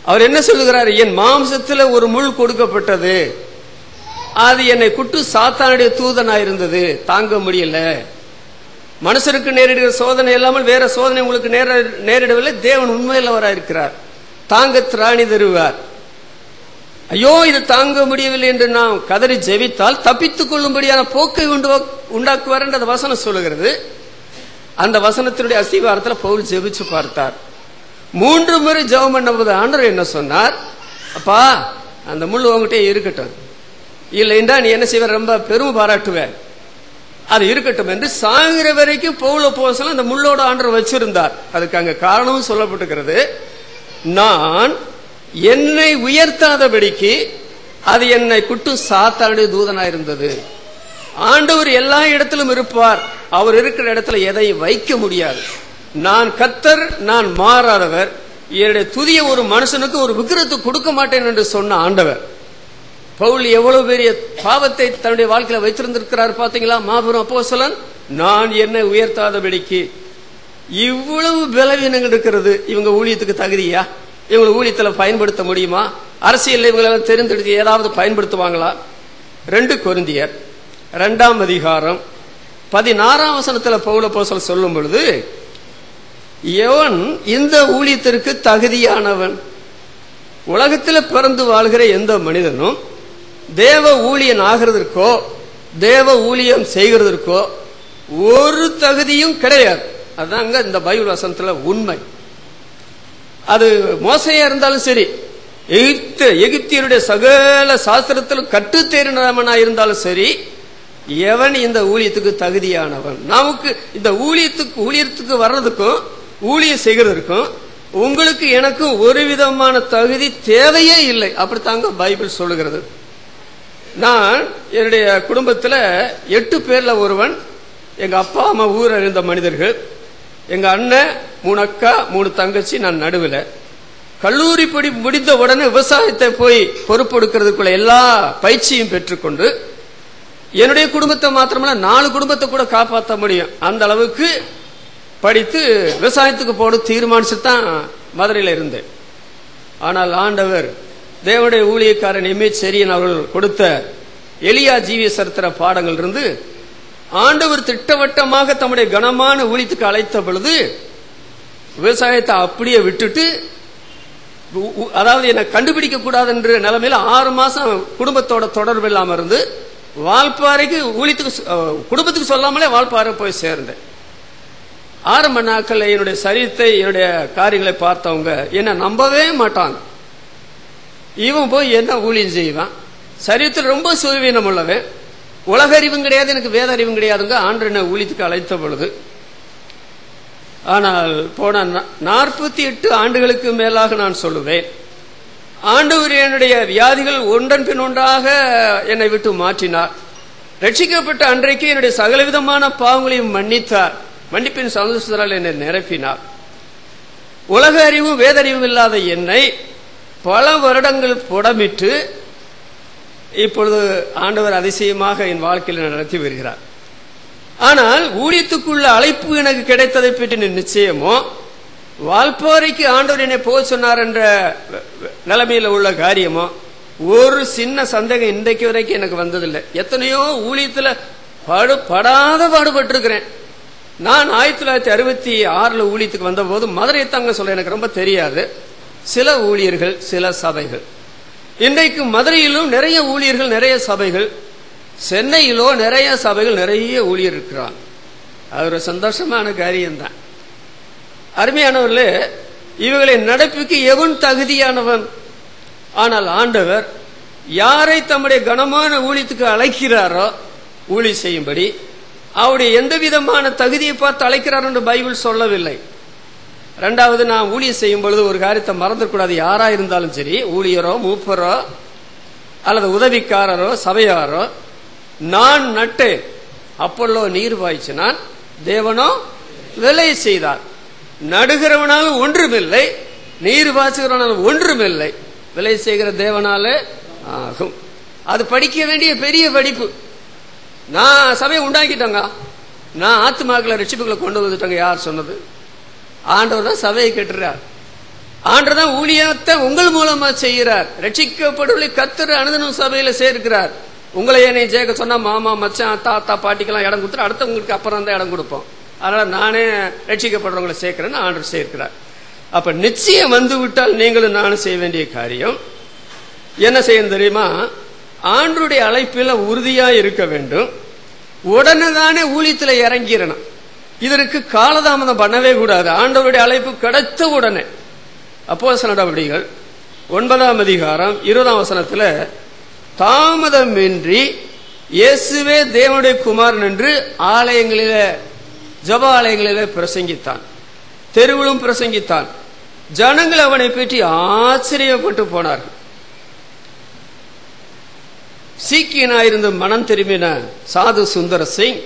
அவர் என்ன சொல்லுகிறார்? என் மாம்சத்துல ஒரு முள் கொடுக்கப்பட்டது, அது என்னை குட்டு சாத்தானுடைய தூதனாயிருந்தது, தாங்க முடியல. மனுஷருக்கு நேரிடுகிற சோதனை இல்லாமல் வேற சோதனை உங்களுக்கு நேரிடவில்லை, தேவன் உண்மையிலவராயிருக்கிறார், தாங்க திராணி தருவார். ஐயோ, இது தாங்க முடியவில்லை என்று நாம் கதறி ஜெபித்தால் தப்பித்துக் கொள்ளும்படியான போக்கை உண்டாக்குவார் என்று அந்த வசனம் சொல்லுகிறது. அந்த வசனத்தினுடைய அஸ்திவாரத்தில் பவுல் ஜெபிச்சு பார்த்தார். 3 முறை ஜெபம் பண்ணும்போது ஆண்டவர் என்ன சொன்னார்? அப்பா, அந்த முள் உங்ககிட்ட இருக்கட்டும், இல்லைண்டா நீ என்ன செய்வ, ரொம்ப பெருமை பாராட்டுவேன், அது இருக்கட்டும் என்று சாகிற வரைக்கும் பவுல் அப்போஸ்தலன் அந்த முள்ளோட ஆண்டவர் வச்சிருந்தார். அதுக்கு அங்க காரணமும் சொல்லப்பட்டிருக்கிறது. நான் என்னை உயர்த்தாதபடிக்கு அது என்னை குட்டு சாத்தானுடைய தூதனாயிருந்தது. ஆண்டவர் எல்லா இடத்திலும் இருப்பார், அவர் இருக்கிற இடத்துல எதையும் வைக்க முடியாது. நான் கர்த்தர், நான் மாறாதவர், என்னுடைய துதிய ஒரு மனுஷனுக்கு ஒரு விக்கிரகத்தை கொடுக்க மாட்டேன் என்று சொன்ன ஆண்டவர் பவுல் எவ்வளவு பெரிய பாவத்தை தன்னுடைய வாழ்க்கையில வைத்திருந்திருக்கிறார் பாத்தீங்களா? மாபெரும் அப்போஸ்தலன். நான் என்னை உயர்த்தாதபடிக்கு இவ்வளவு பலவீனங்கள் இருக்கிறது, இவங்க ஊழியத்துக்கு தகுதியா? இவங்க ஊழியத்துல பயன்படுத்த முடியுமா? அரசியல் இவங்களை தெரிந்தெடுத்து ஏதாவது பயன்படுத்துவாங்களா? 2 கொரிந்தியர் 2:16 பவுல் அப்போஸ்தலன் சொல்லும் பொழுது, எவன் இந்த ஊழியத்திற்கு தகுதியானவன்? உலகத்தில் பிறந்து வாழ்கிற எந்த மனிதனும் தேவ ஊழியன் ஆகிறதற்கோ தேவ ஊழியம் செய்கிறதற்கோ ஒரு தகுதியும் கிடையாது. அதாங்க இந்த பைபிள் வசனத்துல உண்மை. அது மோசையா இருந்தாலும் சரி, எகிப்தியருடைய சகல சாஸ்திரத்திலும் கற்று தேறினவனா இருந்தாலும் சரி, எவன் இந்த ஊழியத்துக்கு தகுதியானவன்? நமக்கு இந்த ஊழியத்துக்கு வர்றதுக்கும் ஊழியம் செய்கிறதற்கும் உங்களுக்கு எனக்கும் ஒரு விதமான தகுதி தேவையே இல்லை. அப்படித்தாங்க பைபிள் சொல்லுகிறது. நான் என்னுடைய குடும்பத்தில் 8 பேர்ல ஒருவன். எங்க அப்பா அம்மா ஊர் அறிந்த மனிதர்கள், எங்க அண்ணன் 3 அக்கா 3 தங்கச்சி, நான் நடுவில். கல்லூரி படி முடிந்த உடனே விவசாயத்தை போய் பொறுப்பெடுக்கிறதுக்குள்ள எல்லா பயிற்சியும் பெற்றுக்கொண்டு என்னுடைய குடும்பத்தை மாத்திரமல்ல 4 குடும்பத்தை கூட காப்பாற்ற முடியும் அந்த அளவுக்கு படித்து விவசாயத்துக்கு போட தீர்மானிச்சு தான் மதுரையில் இருந்தேன். ஆனால் ஆண்டவர் தேவனுடைய ஊழியக்காரன் எம்ஏ செரியன் அவர்கள் கொடுத்த எலியா ஜீவிய சரித்திர பாடங்கள் இருந்து ஆண்டவர் திட்டவட்டமாக தம்முடைய கனமான ஊழியத்துக்கு அழைத்த பொழுது விவசாயத்தை அப்படியே விட்டுட்டு, அதாவது என்னை கண்டுபிடிக்க கூடாது என்ற நிலைமையில 6 மாசம் குடும்பத்தோட தொடர்பு இல்லாம இருந்து வால்பாறைக்கு ஊழியத்துக்கு குடும்பத்துக்கு சொல்லாமலே வால்பாறை போய் சேர்ந்தேன். ஆரம்ப நாட்கள் என்னுடைய சரீரத்தை என்னுடைய காரியங்களை பார்த்தவங்க என்ன நம்பவே மாட்டாங்க. இவன் போய் என்ன ஊழியம் செய்வான், சரீரத்தில் ரொம்ப சுயவீனம் உள்ளவன், உலக அறிவும் கிடையாது, எனக்கு வேத அறிவும் கிடையாதுங்க. ஆண்டு என்ன ஊழியத்துக்கு அழைத்த பொழுது, ஆனால் போன 48 ஆண்டுகளுக்கு மேலாக நான் சொல்லுவேன், ஆண்டவர் என்னுடைய வியாதிகள் ஒன்றன் பின் ஒன்றாக என்னை விட்டு மாற்றினார். ரட்சிக்கப்பட்ட அன்றைக்கு என்னுடைய சகலவிதமான பாவங்களையும் மன்னித்தார். மன்னிப்பின் சந்தோஷத்தால் என்னை நிரப்பினார். உலக அறிவும் வேத அறிவும் இல்லாத என்னை பல வருடங்கள் புடமிட்டு இப்பொழுது ஆண்டவர் அதிசயமாக என் வாழ்க்கையில் நடத்தி வருகிறார். ஆனால் ஊழியத்துக்குள்ள அழைப்பு எனக்கு கிடைத்ததை பற்றி நிச்சயமோ, வால்பாறைக்கு ஆண்டவர் என்னை போக சொன்னார் என்ற நிலைமையில உள்ள காரியமோ ஒரு சின்ன சந்தேகம் இன்றைக்கு வரைக்கும் எனக்கு வந்ததில்லை. எத்தனையோ ஊழியத்துல படாத பாடுபட்டிருக்கிறேன். நான் 1966 ஊழியத்துக்கு வந்த போது மதுரை தாங்க சொல்ல எனக்கு ரொம்ப தெரியாது. சில ஊழியர்கள், சில சபைகள். இன்றைக்கு மதுரையிலும் நிறைய ஊழியர்கள், நிறைய சபைகள், சென்னையிலோ நிறைய சபைகள், நிறைய ஊழியர் இருக்கிறாங்க. அது ஒரு சந்தோஷமான காரியம்தான். அருமையானவர்களே, இவர்களை நடப்பிக்க எவன் தகுதியானவன்? ஆனால் ஆண்டவர் யாரை தம்முடைய கனமான ஊழியத்துக்கு அழைக்கிறாரோ ஊழி செய்யும்படி அவருடைய எந்த விதமான தகுதியை பார்த்து அழைக்கிறார் என்று பைபிள் சொல்லவில்லை. இரண்டாவது, நான் ஊழியம் செய்யும் பொழுது ஒரு காரியத்தை மறந்துடக்கூடாது. யாரா இருந்தாலும் சரி, ஊழியரோ மூப்பரோ அல்லது உதவிக்காரரோ சபையாரோ, நான் நட்டேன், அப்பொல்லோ நீர் பாய்ச்சினான், தேவனோ விலை செய்தார். நடுகிறவனாலும் ஒன்றுமில்லை, நீர் பாய்ச்சுகிறவனாலும் ஒன்றுமில்லை, விலை செய்கிற தேவனாலே ஆகும். அது படிக்க வேண்டிய பெரிய படிப்பு. நான் சபையை உண்டாக்கிட்டேங்க, நான் ஆத்துமாக்களை ரட்சிப்புகளை கொண்டு வந்துட்டேங்க. யார் சொன்னது? ஆண்டவர் தான் சபையை கட்டுறார். ஆண்டவர் தான் ஊழியத்தை உங்கள் மூலமா செய்கிறார். ரட்சிக்கப்படவில்லை கர்த்தர் அனுதினம் சபையில சேர்க்கிறார். உங்களை என்னை சேர்க்க சொன்னா மாமா மச்சான் தாத்தா பாட்டிக்கெல்லாம் இடம் கொடுத்துட்டு அடுத்தவங்களுக்கு அப்புறம் தான் இடம் கொடுப்போம். அதனால நானே ரட்சிக்கப்படுறவங்களை சேர்க்கிறேன்னு ஆண்டவர் சேர்க்கிறார். அப்ப நிச்சயம் வந்து விட்டால் நீங்களும் நானும் செய்ய வேண்டிய காரியம் என்ன செய்யணும் தெரியுமா? ஆண்டவருடைய அழைப்பில் உறுதியா இருக்க வேண்டும். உடனே தானே ஊழியத்துல இறங்கிடணும். இதற்கு காலதாமதம் பண்ணவே கூடாது. ஆண்டவருடைய அழைப்பு கிடைத்த உடனே. அப்போஸ்தலர் நடவடிக்கைகள் 9ஆம் அதிகாரம் 20ஆம் வசனத்துல, தாமதமின்றி இயேசுவே தேவனுடைய குமாரன் என்று ஆலயங்களிலே, ஜப ஆலயங்களிலே பிரசங்கித்தான், தெருவிலும் பிரசங்கித்தான். ஜனங்கள் அவனை பற்றி ஆச்சரியப்பட்டு போனார்கள். சீக்கியனாயிருந்து மனம் திரும்பின சாது சுந்தர சிங்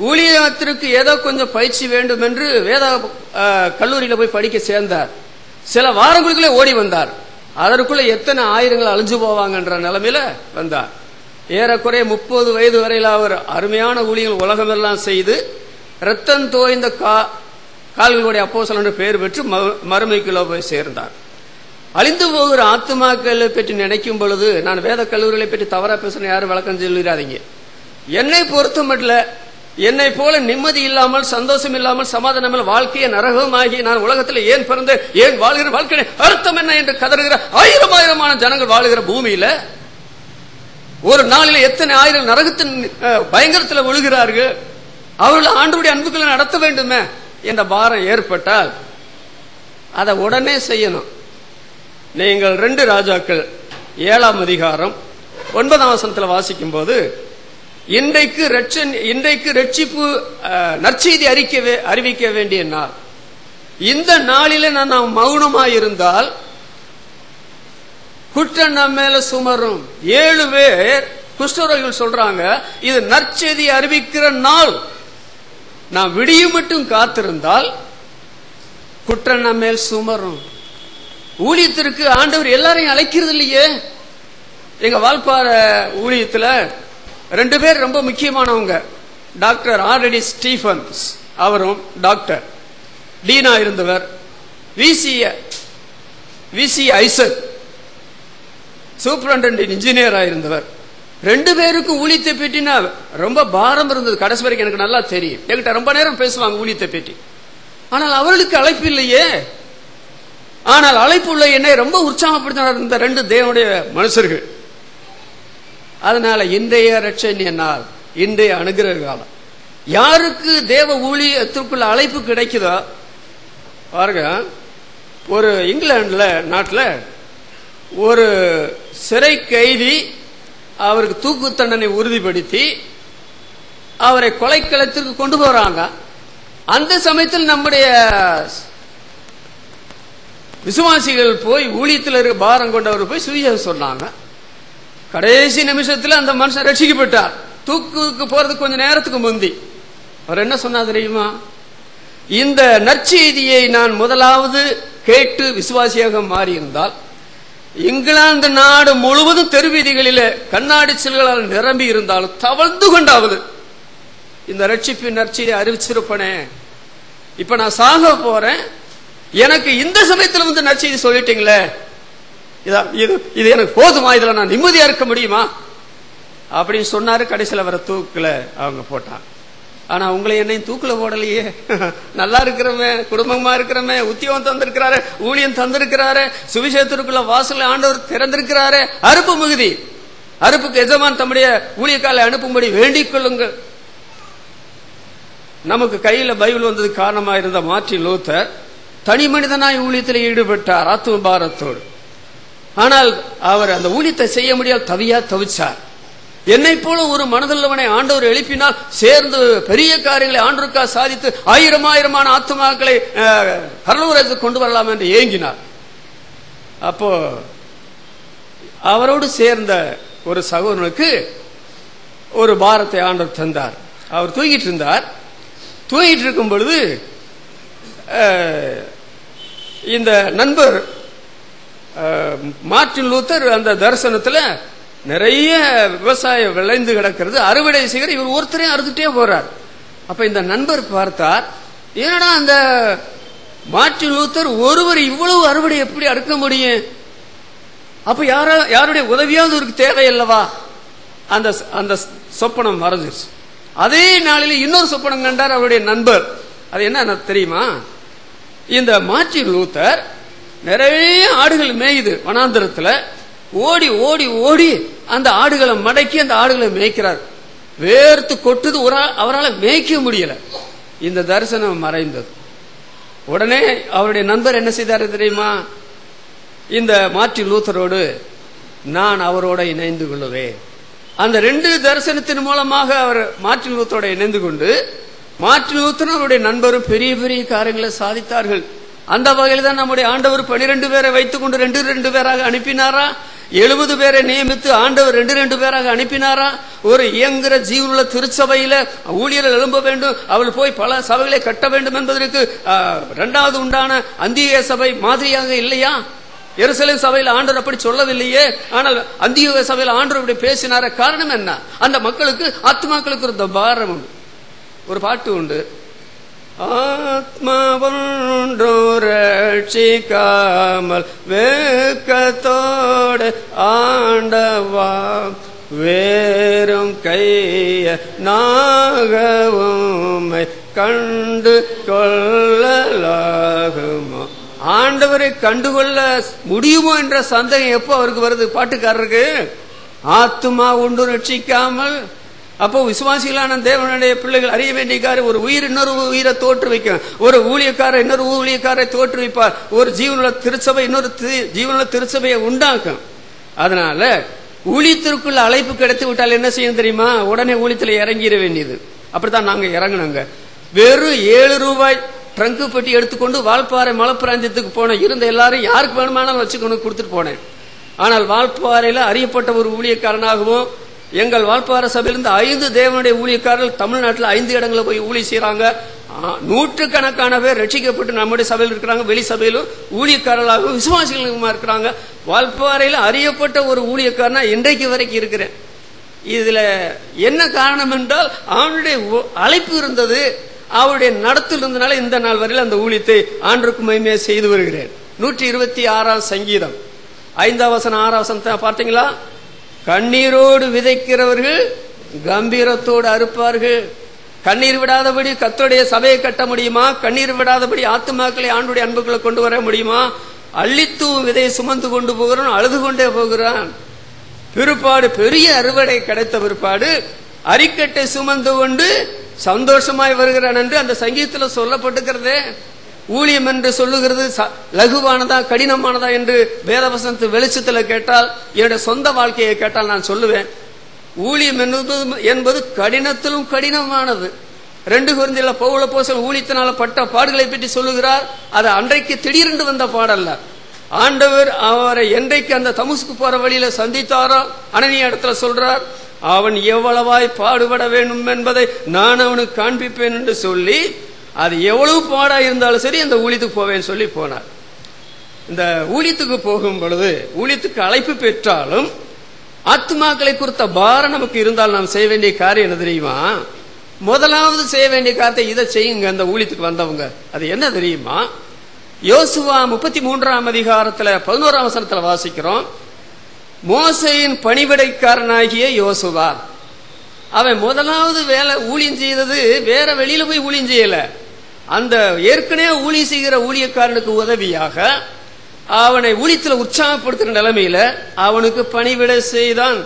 ஊழியத்திற்கு ஏதோ கொஞ்சம் பயிற்சி வேண்டும் என்று வேத கல்லூரியில போய் படிக்க சேர்ந்தார். சில வாரங்களுக்குள்ளே ஓடி வந்தார். அதற்குள்ள எத்தனை ஆயிரங்கள் அழிஞ்சு போவாங்கன்ற நிலைமையில வந்தார். ஏறக்குறைய 30 வயது வரையில் அவர் அருமையான ஊழியர்கள் உலகமெல்லாம் செய்து ரத்தம் தோய்ந்த கால்களுடைய அப்போஸ்தலன் என்று பெயர் பெற்று மறுமைக்குள்ள போய் சேர்ந்தார். அழிந்து போகிற ஆத்துமாக்களை பற்றி நினைக்கும் பொழுது, நான் வேத கல்லூரிகளை பற்றி தவறா பேசுறேன், யாரும் விளக்கம் சொல்லிடாதீங்க. என்னை பொறுத்த மட்டும் என்னை போல நிம்மதி இல்லாமல், சந்தோஷம் இல்லாமல், சமாதானம் வாழ்க்கையை நரகமாகி நான் உலகத்தில் ஏன் பிறந்தேன், ஏன் வாழ்கிற வாழ்க்கை அர்த்தம் என்ன என்று கதறுகிற ஆயிரமான ஜனங்கள் வாழுகிற பூமியில ஒரு நாளில் எத்தனை ஆயிரம் நரகத்தின் பயங்கரத்தில் விழுகிறார்கள். அவர்கள் ஆண்டவருடைய அன்புகளை நடத்த வேண்டுமே என்ற பாரம் ஏற்பட்டால் அதை உடனே செய்யணும். நீங்கள் 2 ராஜாக்கள் 7ஆம் அதிகாரம் 9ஆம் வசனத்தில் வாசிக்கும் போது, இன்றைக்கு ரட்சிப்பு நற்செய்தி அறிவிக்க வேண்டிய நாள். இந்த நாளில நாம் மௌனமாயிருந்தால் குற்றம் நம்ம மேல சுமரும். 7 பேர் குஷ்டரோகிகள் சொல்றாங்க, இது நற்செய்தி அறிவிக்கிற நாள். நாம் விடியும் மட்டும் காத்திருந்தால் குற்றம் நம்ம மேல் சுமரும். ஊழியத்திற்கு ஆண்டவர் எல்லாரையும் அழைக்கிறது இல்லையே. எங்க வால்பாறை ஊழியத்துல 2 பேர் ரொம்ப முக்கியமானவங்க. டாக்டர் ஆர்டி ஸ்டீபன்ஸ், அவரும் டாக்டர் டீனா இருந்தவர். விசி ஐசக் சூப்பரண்டென்டென்ட் இன்ஜினியர் ஆயிருந்தவர். 2 பேருக்கும் ஊழியத்தை பற்றினா ரொம்ப பாரம் இருந்தது. கடைசி வரைக்கும் எனக்கு நல்லா தெரியும். என்கிட்ட ரொம்ப நேரம் பேசுவாங்க ஊழியத்தை பற்றி. ஆனால் அவர்களுக்கு அழைப்பு இல்லையே. ஆனால் அழைப்பு உள்ள என்னை ரொம்ப உற்சாகப்படுத்தினார் இந்த 2 தேவனுடைய மனுஷர்கள். அதனால இன்றைய ரட்சணிய நாள், இன்றைய அனுகிரக காலம், யாருக்கு தேவ ஊழியத்திற்குள்ள அழைப்பு கிடைக்குதோ பாருங்க. ஒரு இங்கிலாந்துல நாட்டில் ஒரு சிறை கைதி அவருக்கு தூக்கு தண்டனை உறுதிப்படுத்தி அவரை கொலைக்களத்திற்கு கொண்டு போறாங்க. அந்த சமயத்தில் நம்முடைய விசுவாசிகள் போய் ஊழியத்தில் இருக்க பாரம் கொண்டவர் போய் சுவிசேஷம் சொன்னாங்க. கடைசி நிமிஷத்தில் அந்த மனுஷன் ரட்சிக்கப்பட்டார். தூக்குக்கு போறதுக்கு கொஞ்ச நேரத்துக்கு முந்தி அவர் என்ன சொன்னா தெரியுமா? இந்த நற்செய்தியை நான் முதலாவது கேட்டு விசுவாசியாக மாறியிருந்தால் இங்கிலாந்து நாடு முழுவதும் தெருவீதிகளிலே கண்ணாடி சில்களால் நிரம்பி இருந்தாலும் தவழ்ந்து கொண்டாவது இந்த ரட்சிப்பின் நற்செய்தியை அறிவிச்சிருப்பனே. இப்ப நான் சாக போறேன், எனக்கு இந்த சமயத்தில் வந்து நற்செய்தி சொல்லிட்டீங்களே, இது எனக்கு போதுமா? இதுல நான் நிம்மதியா இருக்க முடியுமா அப்படின்னு சொன்னாரு. கடைசியில் அவரை தூக்குல அவங்க போட்டாங்க. ஆனா உங்களை என்னையும் தூக்குல போடலையே. நல்லா இருக்கிறமே, குடும்பமா இருக்கிறமே, உத்தியோகம் தந்திருக்கிறாரு, ஊழியம் தந்திருக்கிறாரு, சுவிசேஷத்திற்குள்ள வாசல் ஆண்டவர் திறந்திருக்கிறாரு. அறுப்பு மிகுதி, அறுப்புக்கு எஜமான் தம்முடைய ஊழியக்காலை அனுப்பும்படி வேண்டிக் கொள்ளுங்கள். நமக்கு கையில பைபிள் வந்தது காரணமாக இருந்த மார்ட்டின் லூத்தர் தனி மனிதனாய் ஊழியத்தில் ஈடுபட்டார் ஆத்தும பாரத்தோடு. ஆனால் அவர் அந்த ஊழியத்தை செய்ய முடியால் தவிச்சார். என்னை போல ஒரு மனதுள்ளவனை ஆண்டவர் எழுப்பினால் சேர்ந்து பெரிய காரியங்களை ஆண்டவருக்காக சாதித்து ஆயிரமான ஆத்துமாக்களை பரலோகத்துக்கு கொண்டு வரலாம் என்று ஏங்கினார். அப்போ அவரோடு சேர்ந்த ஒரு சகோதரனுக்கு ஒரு பாரத்தை ஆண்டவர் தந்தார். அவர் தூங்கிட்டு இருந்தார். தூங்கிட்டு இருக்கும் பொழுது இந்த நண்பர் மார்ட்டின் லூத்தர் அந்த தரிசனத்துல நிறைய விவசாயம் விளைந்து கிடக்கிறது, அறுவடை செய்கிற இவர் ஒருத்தரையும் அறுத்துட்டே போறார். அப்ப இந்த நண்பர் பார்த்தார், ஏன்னா அந்த மார்ட்டின் லூத்தர் ஒருவர் இவ்வளவு அறுவடை எப்படி அறுக்க முடியும்? அப்ப யாருடைய உதவியாவது ஒரு தேவையல்லவா? அந்த சொப்பனம் மறைஞ்சிருச்சு. அதே நாளில் இன்னொரு சொப்பனம் கண்டார் அவருடைய நண்பர். அது என்ன தெரியுமா? இந்த மார்ட்டின் லூத்தர் நிறைய ஆடுகள் மேயுது வனாந்திரத்துல, ஓடி ஓடி ஓடி அந்த ஆடுகளை மடக்கி அந்த ஆடுகளை மேய்க்கிறார். வேர்த்து கொட்டுது, அவரால் மேய்க்க முடியல. இந்த தரிசனம் மறைந்தது. உடனே அவருடைய நண்பர் என்ன செய்தாரு தெரியுமா? இந்த மார்ட்டின் லூத்தரோடு நான் அவரோட இணைந்து கொள்ளுவேன். அந்த 2 தரிசனத்தின் மூலமாக அவர் மார்ட்டின் லூத்தரோட இணைந்து கொண்டு மார்ட்டின் லூத்தரும் அவருடைய நண்பரும் பெரிய பெரிய காரியங்களை சாதித்தார்கள். அந்த வகையில் தான் நம்முடைய ஆண்டவர் 12 பேரை வைத்துக் கொண்டு 2 பேராக அனுப்பினாரா? 70 பேரை நியமித்து ஆண்டவர் 2 பேராக அனுப்பினாரா? ஒரு இயங்குற ஜீவனுள்ள திருச்சபையில ஊழியர்கள் எழும்ப வேண்டும், அவள் போய் பல சபைகளை கட்ட வேண்டும் என்பதற்கு 2வது உண்டான அந்தியோகிய சபை மாதிரியாக இல்லையா? எருசலேம் சபையில் ஆண்டவர் அப்படி சொல்லவில்லையே. ஆனால் அந்தியோகிய சபையில் ஆண்டவர் அப்படி பேசினார. காரணம் என்ன? அந்த மக்களுக்கு ஆத்மாக்களுக்கு ஒரு பாரம் உண்டு. ஒரு பாட்டு உண்டு, ஆத்மாவொன்று ரட்சிக்காமல் வேக்கத்தோடு ஆண்டவா வேறும் கைய நாகவுமை கண்டு கொள்ளலாகுமோ? ஆண்டவரை கண்டுகொள்ள முடியுமோ என்ற சந்தேகம் எப்போ அவருக்கு வருது பாட்டுக்காரருக்கு? ஆத்மா ஒன்று ரட்சிக்காமல். அப்போ விசுவாசிகளான தேவனுடைய பிள்ளைகள் அறிய வேண்டிய காரியம், ஒரு உயிர் இன்னொரு உயிரை தோற்றுவிக்கும், ஒரு ஊழியக்காரர் இன்னொரு ஊழியக்காரை தோற்றுவிப்பார், ஒரு ஜீவனுள்ள திருச்சபை இன்னொரு ஜீவனுள்ள திருச்சபையை உண்டாக்கும். அதனால ஊழியத்திற்குள்ள அழைப்பு கிடைத்து விட்டால் என்ன செய்யும் தெரியுமா? உடனே ஊழியத்தில் இறங்கிட வேண்டியது. அப்படித்தான் நாங்க இறங்கினாங்க. வெறும் 7 ரூபாய் ட்ரங்கு பெட்டி எடுத்துக்கொண்டு வால்பாறை மலைப்பிராந்தியத்துக்கு போனேன். இருந்த எல்லாரும் யாருக்கு வேணுமானாலும் வச்சுக்கொண்டு கொடுத்துட்டு போனேன். ஆனால் வால்பாறையில அறியப்பட்ட ஒரு ஊழியக்காரனாகவும் எங்கள் வால்பாறை சபையிலிருந்து 5 தேவனுடைய ஊழியக்காரர்கள் தமிழ்நாட்டில் 5 இடங்களில் போய் ஊழிய செய்யறாங்க. 100கணக்கான பேர் ரட்சிக்கப்பட்டு நம்முடைய சபையில் இருக்கிறாங்க. வெளி சபையிலும் ஊழியக்காரர்களாகவும் விசுவாசிகளுமா இருக்கிறாங்க. வால்பாறையில் அறியப்பட்ட ஒரு ஊழியக்காரனா இன்றைக்கு வரைக்கும் இருக்கிறேன். இதுல என்ன காரணம் என்றால் அவனுடைய அழைப்பு இருந்தது. அவருடைய நடத்தில் இருந்தனால இந்த நாள் வரையில் அந்த ஊழியத்தை ஆண்டவருக்கு மகிமையா செய்து வருகிறேன். 126 சங்கீதம் 5 வசனம் 6 வசனத்தை பார்த்தீங்களா? கண்ணீரோடு விதைக்கிறவர்கள் கம்பீரத்தோடு அறுப்பார்கள். கண்ணீர் விடாதபடி கர்த்தருடைய சபையை கட்ட முடியுமா? கண்ணீர் விடாதபடி ஆத்துமாக்களை ஆண்டுடைய அன்புகளை கொண்டு வர முடியுமா? அள்ளித்தூவும் விதையை சுமந்து கொண்டு போகிறான், அழுது கொண்டே போகிறான். பிற்பாடு பெரிய அறுவடை கிடைத்த பிற்பாடு அரிக்கட்டை சுமந்து கொண்டு சந்தோஷமாய் வருகிறான் என்று அந்த சங்கீதத்தில் சொல்லப்பட்டிருக்கிறதே. ஊழியம் என்று சொல்லுகிறது லகுவானதா கடினமானதா என்று வேதவசனத்து வெளிச்சத்தில் கேட்டால், என்னுடைய சொந்த வாழ்க்கையை கேட்டால் நான் சொல்லுவேன், ஊழியம் என்பது கடினத்திலும் கடினமானது. 2 கொரிந்தியர் பவுல் அப்போஸ்தலன் ஊழியத்தினால பட்ட பாடுகளை பற்றி சொல்லுகிறார். அது அன்றைக்கு திடீரென்று வந்த பாடல்ல. ஆண்டவர் அவரை என்றைக்கு அந்த தமஸ்கு போற வழியில சந்தித்தாரோ அனனியா இடத்துல சொல்றார், அவன் எவ்வளவாய் பாடுபட வேண்டும் என்பதை நான் அவனுக்கு காண்பிப்பேன் என்று சொல்லி, அது எவ்வளவு பாடா இருந்தாலும் சரி அந்த ஊழியத்துக்கு போவேன்னு சொல்லி போனார். இந்த ஊழியத்துக்கு போகும் பொழுது, ஊழியத்துக்கு அழைப்பு பெற்றாலும் ஆத்மாக்களை குறித்த பாரம் நமக்கு இருந்தால் நாம் செய்ய வேண்டிய காரியம் என்ன தெரியுமா? முதலாவது செய்ய வேண்டிய காரியத்தை இதை செய்யுங்க. அந்த ஊழியத்துக்கு வந்தவங்க அது என்ன தெரியுமா? யோசுவா 33 அதிகாரத்துல 11 வசனத்துல வாசிக்கிறோம். மோசேயின் பணிவிடைக்காரனாகிய யோசுவா, அவன் முதலாவது வேலை ஊழியம் செய்தது வேற வெளியில போய் ஊழியம் செய்யல. அந்த ஏற்கனவே ஊழியம் செய்கிற ஊழியக்காரனுக்கு உதவியாக அவனை ஊழியத்தில் உற்சாகப்படுத்துகிற நிலைமையில அவனுக்கு பணிவிடை செய்தான்.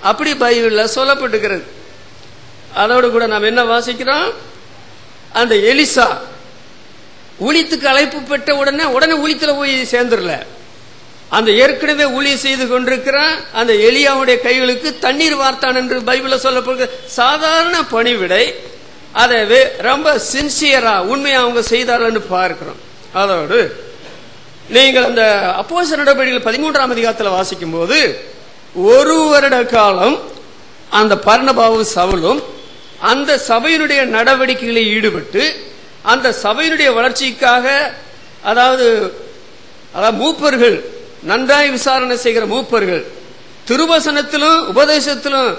அப்படி பைபிள்ல சொல்லப்பட்டிருக்கிறது. அதோடு கூட நாம் என்ன வாசிக்கிறோம்? அந்த எலிசா ஊழியத்துக்கு அழைப்பு பெற்ற உடனே ஊழியத்தில் போய் சேர்ந்துடல. அந்த ஏற்கனவே ஊழியம் செய்து கொண்டிருக்கிற அந்த எலியாவுடைய கைகளுக்கு தண்ணீர் வார்த்தான் என்று பைபிள்ல சொல்லப்படுகிற சாதாரண பணிவிடை. அதை ரொம்ப சின்சியரா உண்மையா அவங்க செய்தார்கள் பார்க்கிறோம். அதோடு நீங்கள் அந்த அப்போஸ்தலர் நடவடிக்கைகள் 13 அதிகாரத்தில் வாசிக்கும் போது, 1 வருட காலம் அந்த பர்னபாவும் சவுலும் அந்த சபையினுடைய நடவடிக்கைகளில் ஈடுபட்டு அந்த சபையினுடைய வளர்ச்சிக்காக, அதாவது மூப்பர்கள், நன்றாய் விசாரணை செய்கிற மூப்பர்கள் திருவசனத்திலும் உபதேசத்திலும்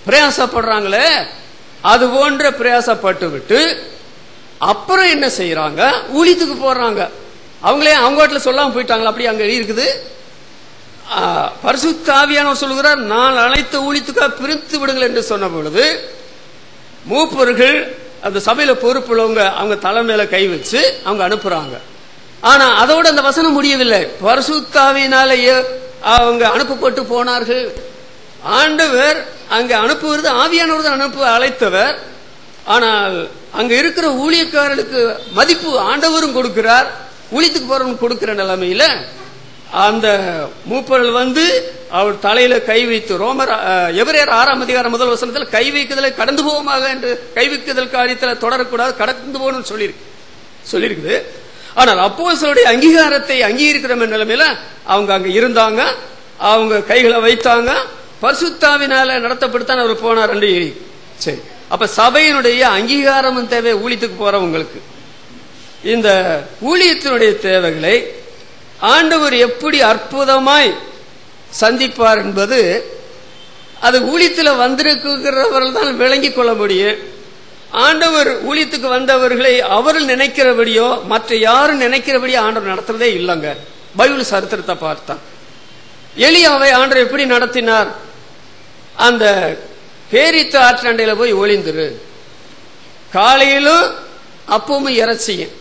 பிரயாசப்படுறாங்களே, அது போன்ற பிரயாசப்பட்டு விட்டு அப்புறம் என்ன செய்யறாங்க? ஊழியத்துக்கு போறாங்க. அவங்களே அவங்க வீட்டுல சொல்லாம போயிட்டாங்களா? அப்படி அங்க இருக்குது. பரிசுத்த ஆவியானவர் சொல்லுகிறார், நான் அழைத்த ஊழியத்துக்காக பிரித்து விடுங்கள் என்று சொன்ன பொழுது மூப்பர்கள் அந்த சபையில பொறுப்புள்ளவங்க அவங்க தலைமையில கை வச்சு அவங்க அனுப்புறாங்க. ஆனா அதோட அந்த வசனம் முடியவில்லை. பரிசுத்த ஆவியினாலேயே அவங்க அனுப்பப்பட்டு போனார்கள். ஆண்டவர் அங்க அனுப்புவது ஆவியானவர் தான் அழைத்தவர். ஆனால் அங்க இருக்கிற ஊழியக்காரர்களுக்கு மதிப்பு ஆண்டவரும் கொடுக்கிறார், ஊழியத்துக்கு போறவங்க கொடுக்கிற நிலைமையில அந்த மூப்பர்கள் அவர் தலையில கை வைத்து, எபிரேயர் 6 அதிகாரம் 1 வசனத்தில் கை வைக்குதலை கடந்து போவோமாக என்று கை வைக்குதல் காரியத்தில் தொடரக்கூடாது, கடந்து போகணும்னு சொல்லியிருக்குது. ஆனால் அப்போஸ்தலருடைய அங்கீகாரத்தை அங்கீகரிக்கிற நிலைமையில அவங்க அங்க இருந்தாங்க. அவங்க கைகளை வைத்தாங்க. பரிசுத்தாவினால நடத்தப்பட்டுத்தான் அவர் போனார் என்று. சரி, அப்ப சபையினுடைய அங்கீகாரமும் தேவை ஊழியத்துக்கு போறவங்களுக்கு. இந்த ஊழியத்தினுடைய தேவைகளை ஆண்டவர் எப்படி அற்புதமாய் சந்திப்பார் என்பது அது ஊழியத்தில் வந்திருக்கிறவர்கள் தான் விளங்கிக் கொள்ள முடியும். ஆண்டவர் ஊழியத்துக்கு வந்தவர்களை அவர்கள் நினைக்கிறபடியோ மற்ற யாரும் நினைக்கிறபடியோ ஆண்டவர் நடத்துறதே இல்லைங்க. பைபிள் சரித்திரத்தை பார்த்தா எலியாவை ஆண்டவர் எப்படி நடத்தினார்? அந்த பேரித்த ஆற்றண்டையில போய் ஒளிந்துரு, காலையிலும் அப்பவும் இறைச்சியும்,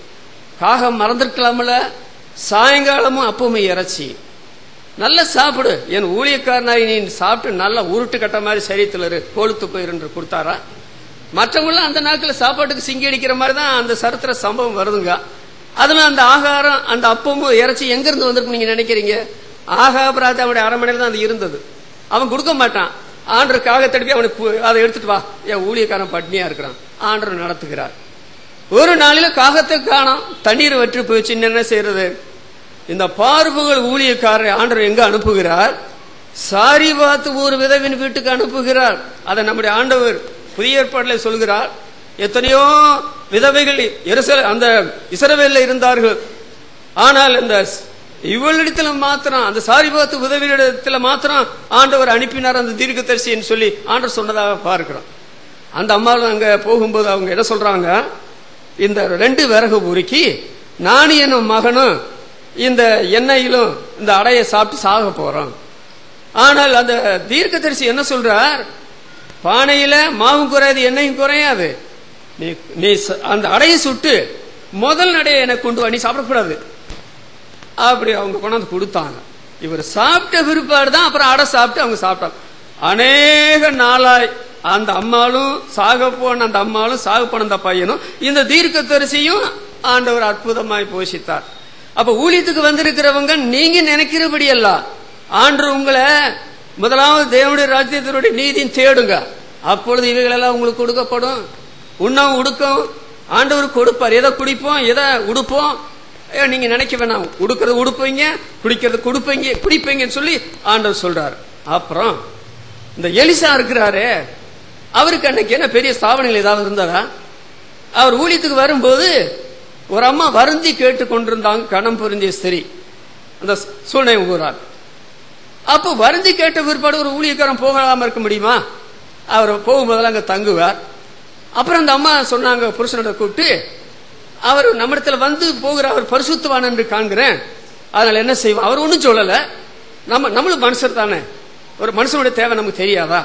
காகம் மறந்துருக்கலாம்ல, சாயங்காலமும் அப்பவும் இறைச்சி, நல்லா சாப்பிடு, என் ஊழியக்காரனாய் நீ சாப்பிட்டு நல்லா உருட்டு கட்ட மாதிரி சரீரத்தில் கொழுத்து போயிரு கொடுத்தாரா? மற்றவங்களும் அந்த நாட்கள் சாப்பாட்டுக்கு சிங்கி அடிக்கிற மாதிரி தான் அந்த சரித்திர சம்பவம் வருதுங்க. அதனால அந்த ஆகாரம், அந்த அப்பமும் இறைச்சி எங்க இருந்து வந்திருக்கு நீங்க நினைக்கிறீங்க? ஆகாபராஜ் அவனுடைய அரண்மனையில் தான் அது இருந்தது. அவன் கொடுக்க மாட்டான். ஆண்டர் காக தடுப்பி அவனுக்கு அதை எடுத்துட்டு வா, என் ஊழியக்காரன் பட்னியா இருக்கிறான், ஆண்டர் நடத்துகிறார். ஒரு நாளில காகத்தை காணோம், தண்ணீர் வற்றி போயிடுச்சு. என்ன செய்யறது? இந்த பார்ப்புகள் ஊழியக்காரரை ஆண்டவர் எங்க அனுப்புகிறார்? சாரிபாத் ஒரு விதவின் வீட்டுக்கு அனுப்புகிறார். அதை நம்முடைய ஆண்டவர் புதிய ஏற்பாட்டில் சொல்கிறார். எத்தனையோ விதவைகள் அந்த இஸ்ரவேல்ல இருந்தார்கள். ஆனால் இந்த இவளிடத்துல மாத்திரம், அந்த சாரிபாத் உதவியிடத்துல மாத்திரம் ஆண்டவர் அனுப்பினார் அந்த தீர்க்கதரிசின்னு சொல்லி ஆண்டவர் சொன்னதாக பார்க்கிறோம். அந்த அம்மாவும் அங்க போகும்போது அவங்க என்ன சொல்றாங்க? இந்த 2 விறகு உருக்கி நானும் என் மகனும் இந்த எண்ணெயிலும் இந்த அடையை சாப்பிட்டு சாக போறோம். ஆனால் அந்த தீர்க்கதரிசி என்ன சொல்றார்? பானையில மாவும் குறையாது, எண்ணெயும் குறையாது. நீ அந்த அடையை சுட்டு முதல் அடையை எனக்கு கொண்டு வா, நீ சாப்பிடக்கூடாது. அப்படி அவங்க கொண்டாந்து கொடுத்தாங்க. இவர் சாப்பிட்ட பிற்பாடு தான் அப்புறம் அடை சாப்பிட்டு அவங்க சாப்பிட்டாங்க. அநேக நாளாய் அந்த அம்மாளும் சாக போன அந்த அம்மாளும் சாக போன அந்த பையனும் இந்த தீர்க்கதரிசியும் ஆண்டவர் அற்புதமாய் போஷித்தார். அப்ப ஊழியத்துக்கு வந்திருக்கிறவங்க நீங்க நினைக்கிறபடி அல்ல, ஆண்டவர் உங்களை முதலாவது தேவனுடைய ராஜ்யத்தினுடைய நீதியும் தேடுங்க, அப்பொழுது இவைகளெல்லாம் உங்களுக்கு கொடுக்கப்படும். உண்ணவும் உடுக்கும் ஆண்டவர் கொடுப்பார். எதை குடிப்போம் எதை உடுப்போம் நீங்க நினைக்க வேணாம், உடுக்கிறது உடுப்பீங்க, குடிக்கிறது குடிப்பீங்கன்னு சொல்லி ஆண்டவர் சொல்றாரு. அப்புறம் இந்த எலிசா இருக்கிறாரு, அவருக்கு அன்னைக்கு என்ன பெரிய ஸ்தாபனங்கள் ஏதாவது இருந்ததா? அவர் ஊழியத்துக்கு வரும்போது ஒரு அம்மா வருந்தி கேட்டு கொண்டிருந்தாங்க, கணம் பொருந்திய ஸ்திரீ, அந்த சூழ்நிலை ஊரார். அப்போ வருந்தி கேட்ட பிற்பாடு ஒரு ஊழியக்காரன் போகாம இருக்க முடியுமா? அவர் போகும்போதெல்லாம் அங்க தங்குவார். அப்புறம் அந்த அம்மா சொன்னாங்க, புருஷனோட கூப்பிட்டு, அவர் நம்மிடத்துல வந்து போகிற அவர் பரிசுத்தவான் என்று காண்கிறேன், அதனால என்ன செய்வோம்? அவர் ஒன்னும் சொல்லல, நம்மளும் மனுஷர் தானே, ஒரு மனுஷனுடைய தேவை நமக்கு தெரியாதா?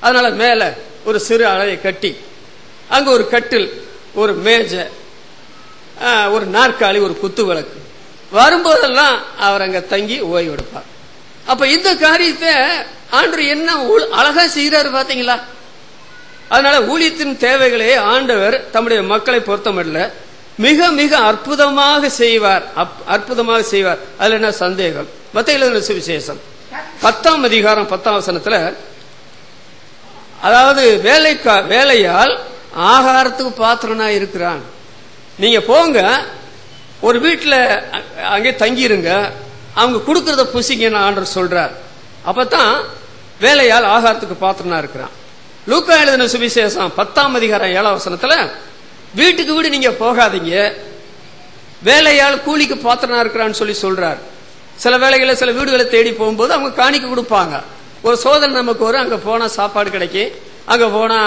அதனால மேல ஒரு சிறு அறையை கட்டி அங்க ஒரு கட்டில், ஒரு மேஜை, ஒரு நாற்காலி, ஒரு குத்து விளக்கு, வரும்போதெல்லாம் அவர் அங்க தங்கி ஓய்வு எடுப்பார். அப்ப இந்த காரியத்தை ஆண்டவர் என்ன அழகா செய்யறாரு பாத்தீங்களா? அதனால ஊழியத்தின் தேவைகளை ஆண்டவர் தம்முடைய மக்களை பொறுத்தமல்ல மிக மிக அற்புதமாக செய்வார், அற்புதமாக செய்வார். அதுல என்ன சந்தேகம்? மத்தேயு எழுதின சுவிசேஷம் 10ஆம் அதிகாரம் 10ஆம் வசனத்துல, அதாவது வேலையால் ஆகாரத்துக்கு பாத்திரனா இருக்கிறான். நீங்க போங்க, ஒரு வீட்டுல அங்கே தங்கிருங்க, அவங்க கொடுக்கறத புசிங்கன்னு ஆண்டவர் சொல்றார். அப்பதான் வேலையால் ஆகாரத்துக்கு பாத்திரனா இருக்கிறான். லூக்கா எழுதின சுவிசேஷம் 10ஆம் அதிகாரம் 7ஆம் வசனத்துல, வீட்டுக்கு வீடு நீங்க போகாதீங்க, வேலையால் கூலிக்கு பாத்திரனா இருக்கிறான்னு சொல்லி சொல்றார். சில வேலைகளை சில வீடுகளை தேடி போகும்போது அவங்க காணிக்க கொடுப்பாங்க. ஒரு சோதனை நமக்கு வரும், அங்க போனா சாப்பாடு கிடைக்கும், அங்க போனா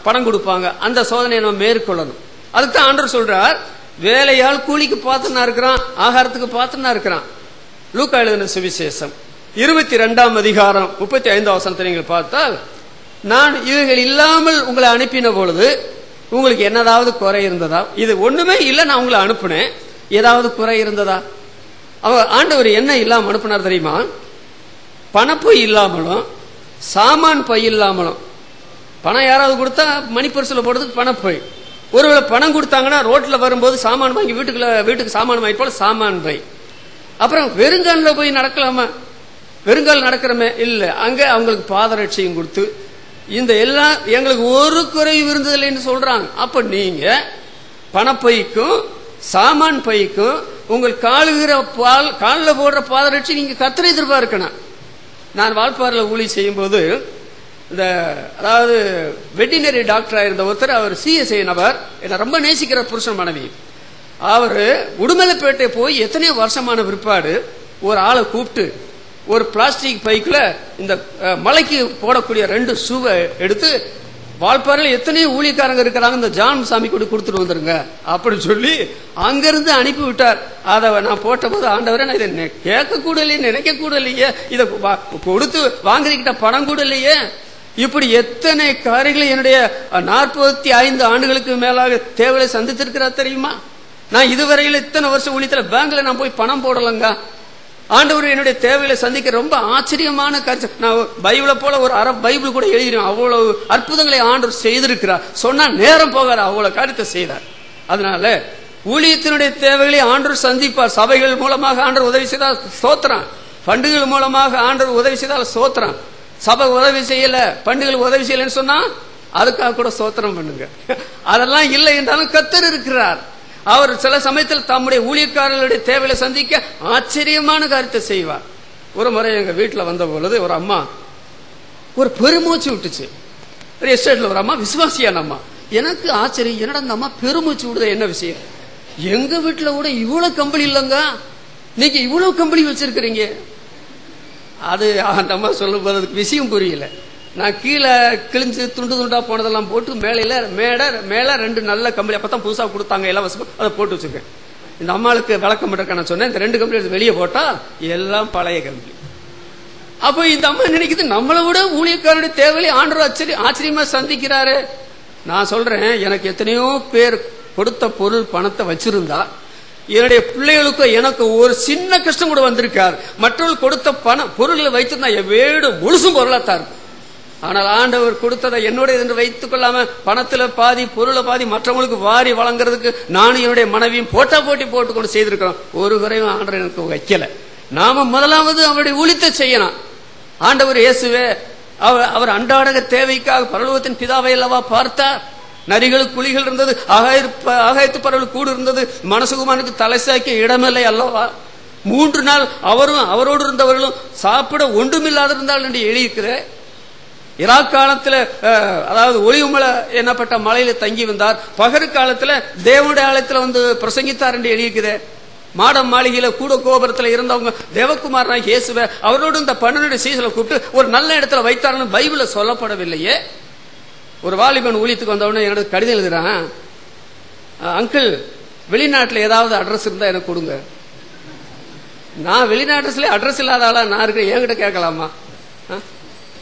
பணம் கொடுப்பாங்க, அந்த சோதனையை நம்ம மேற்கொள்ளணும். அதுக்கு தான் ஆண்டவர் சொல்றார், வேலையால் கூலிக்கு பாத்திரனா இருக்கிறான், ஆகாரத்துக்கு பாத்திரனா இருக்கிறான். லூக்கா எழுதின சுவிசேஷம் 22ஆம் அதிகாரம் 35ஆம் வசனத்தை நீங்கள் பார்த்தால், நான் இவைகள் இல்லாமல் உங்களை அனுப்பின பொழுது உங்களுக்கு என்னதாவது குறை இருந்ததா? இது ஒண்ணுமே இல்லை, நான் உங்களை அனுப்புனேன், ஏதாவது குறை இருந்ததா? ஆண்டவர் என்ன இல்லாம அனுப்பினார் தெரியுமா? பணப்பை இல்லாமலும் சாமான் பை இல்லாமலும். பணம் யாராவது கொடுத்தா மணிப்பரிசில் போடுறதுக்கு பணப்பை, ஒருவேளை பணம் கொடுத்தாங்கன்னா ரோட்ல வரும்போது சாமான் வாங்கி வீட்டுக்கு சாமான் வாங்கி போல சாமான் பை. அப்புறம் வெறுங்கால போய் நடக்கலாமா? வெறுங்கால் நடக்கிறமே இல்ல, அங்க அவங்களுக்கு பாதரட்சியும் கொடுத்து இந்த எல்லாம் எங்களுக்கு ஒரு குறைவு இருந்ததில்லைன்னு சொல்றாங்க. அப்ப நீங்க பணப்பைக்கும் சாமான் பைக்கும் உங்கள் காலில் போடுற பாதரட்சி நீங்க கர்த்தரை எதிர்பார்க்கணும். நான் வால்பாறையில் ஊழி செய்யும் போது இந்த அதாவது வெட்டினரி டாக்டரா இருந்த ஒருத்தர், அவர் சிஎஸ்ஐ நபர், என்ன ரொம்ப நேசிக்கிற புருஷன் மனைவி. அவரு உடுமலைப்பேட்டை போய் எத்தனையோ வருஷமான பிற்பாடு ஒரு ஆளை கூப்பிட்டு ஒரு பிளாஸ்டிக் பைக்குல இந்த மலைக்கு போடக்கூடிய 2 ஷூவை எடுத்து, வால்பாறையில் எத்தனையோ ஊழியக்காரங்க இருக்கிறாங்க, இந்த ஜான் சாமி கூட கொடுத்துட்டு வந்துருங்க அப்படின்னு சொல்லி அங்கிருந்து அனுப்பி விட்டார். அதை நான் போட்ட போது, ஆண்டவரே நான் இதை கேட்க கூட இல்லையே, நினைக்க கூட இல்லையே, இதை கொடுத்து வாங்கிக்கிட்ட பணம் கூட இல்லையே. இப்படி எத்தனை காரியங்களை என்னுடைய 45 ஆண்டுகளுக்கு மேலாக தேவையை சந்தித்திருக்கிறார் தெரியுமா? நான் இதுவரையில் இத்தனை வருஷம் ஊழியத்தில் பேங்க்ல நான் போய் பணம் போடலங்க. ஆண்டவர் என்னுடைய தேவைகளை சந்திக்க ரொம்ப ஆச்சரியமான காரியம். நான் பைபிளை போல ஒரு பைபிள் கூட எழுதினேன். அவ்வளவு அற்புதங்களை ஆண்டவர் செய்திருக்கிறார். சொன்னா நேரம் போகாது, அவ்வளவு காரியத்தை செய்தார். அதனால ஊழியத்தினுடைய தேவைகளை ஆண்டவர் சந்திப்பார். சபைகள் மூலமாக ஆண்டவர் உதவி செய்தால் ஸ்தோத்திரம், பண்டுகள் மூலமாக ஆண்டவர் உதவி செய்தால் ஸ்தோத்திரம். சபை உதவி செய்யல, பண்டுகள் உதவி செய்யலன்னு சொன்னா அதுக்காக கூட ஸ்தோத்திரம் பண்ணுங்க. அதெல்லாம் இல்லை என்றாலும் கர்த்தர் இருக்கிறார். அவர் சில சமயத்தில் தம்முடைய ஊழியக்காரர்களுடைய தேவையை சந்திக்க ஆச்சரியமான காரியத்தை செய்வார். ஒரு முறை எங்க வீட்டில் வந்த பொழுது ஒரு அம்மா ஒரு பெருமூச்சு விட்டுச்சு. ஒரு எஸ்டேட்ல ஒரு அம்மா, விசுவாசியான அம்மா. எனக்கு ஆச்சரியம், என்னடா அந்த அம்மா பெருமூச்சு விடுத, என்ன விஷயம்? எங்க வீட்டில் கூட இவ்வளவு கம்பளி இல்லைங்க, நீங்க இவ்வளவு கம்பளி வச்சிருக்கிறீங்க. அது அந்த அம்மா சொல்லும் போது அதுக்கு விஷயம் புரியல. நான் கீழே கிழிஞ்சு துண்டு துண்டா போனதெல்லாம் போட்டு மேல 2 நல்ல கம்பளி அப்பதான் புதுசா கொடுத்தாங்க இலவசமா, அதை போட்டு வச்சிருக்கேன். இந்த அம்மாளுக்கு விளக்கம் மட்டும் நான் சொன்னேன், இந்த 2 கம்பளி எடுத்து வெளியே போட்டா எல்லாம் பழைய கம்பளி. அப்போ இந்த அம்மா நினைக்குது நம்மளை விட ஊழியக்காரனுடைய தேவையை ஆண்டவர் ஆச்சரியமா சந்திக்கிறாரு. நான் சொல்றேன், எனக்கு எத்தனையோ பேர் கொடுத்த பொருள் பணத்தை வச்சிருந்தா என்னுடைய பிள்ளைகளுக்கு எனக்கு ஒரு சின்ன கஷ்டம் கூட வந்திருக்காரு. மற்றவர்கள் கொடுத்த பொருள்களை வைத்திருந்தா என் வீடு முழுசும் பொருளாத்தான் இருக்கும். ஆனால் ஆண்டவர் கொடுத்ததை என்னுடைய என்று வைத்துக் கொள்ளாம பணத்துல பாதி பொருளை பாதி மற்றவங்களுக்கு வாரி வழங்குறதுக்கு நானும் என்னுடைய மனைவியும் போட்டி போட்டுக்கொண்டு செய்திருக்கிறோம். ஒரு குறையும் ஆண்டவர் எனக்கு வைக்கல. நாம முதலாவது அவருடைய ஊழியத்தை செய்யணும். ஆண்டவர் இயேசுவே அவர் அன்றாட தேவைக்காக பரலோகத்தின் பிதாவை அல்லவா பார்த்தார். நரிகளுக்கு குழிகள் இருந்தது, ஆகாயத்து பறவைகள் கூடு இருந்தது, மனசுகுமானுக்கு தலை சாய்க்க இடமில்லை அல்லவா. 3 நாள் அவரோடு இருந்தவர்களும் சாப்பிட ஒன்றுமில்லாத இருந்தால் என்று எழுதியிருக்கிறேன். இராக் காலத்துல அதாவது ஒளிவுமலை என்னப்பட்ட மலையில தங்கி வந்தார். பகற்காலத்துல தேவனுடைய ஆலயத்துல வந்து பிரசங்கித்தார் என்று எழுதியிருக்கிறேன். மாடம் மாளிகையில கூட கோபுரத்துல இருந்தவங்க தேவகுமார் இயேசுவை அவரோடு இந்த 12 சீசலை கூப்பிட்டு ஒரு நல்ல இடத்துல வைத்தார்னு பைபிள்ல சொல்லப்படவில்லையே. ஒரு வாலிபன் ஊழியத்துக்கு வந்தவொடனே என்னோட கடிதம் எழுதுறான், அங்கிள் வெளிநாட்டுல ஏதாவது அட்ரஸ் இருந்தா எனக்கு கொடுங்க. நான் வெளிநாட்டுல அட்ரஸ் இல்லாத ஆளா நான் இருக்கிறேன், என்கிட்ட கேட்கலாமா?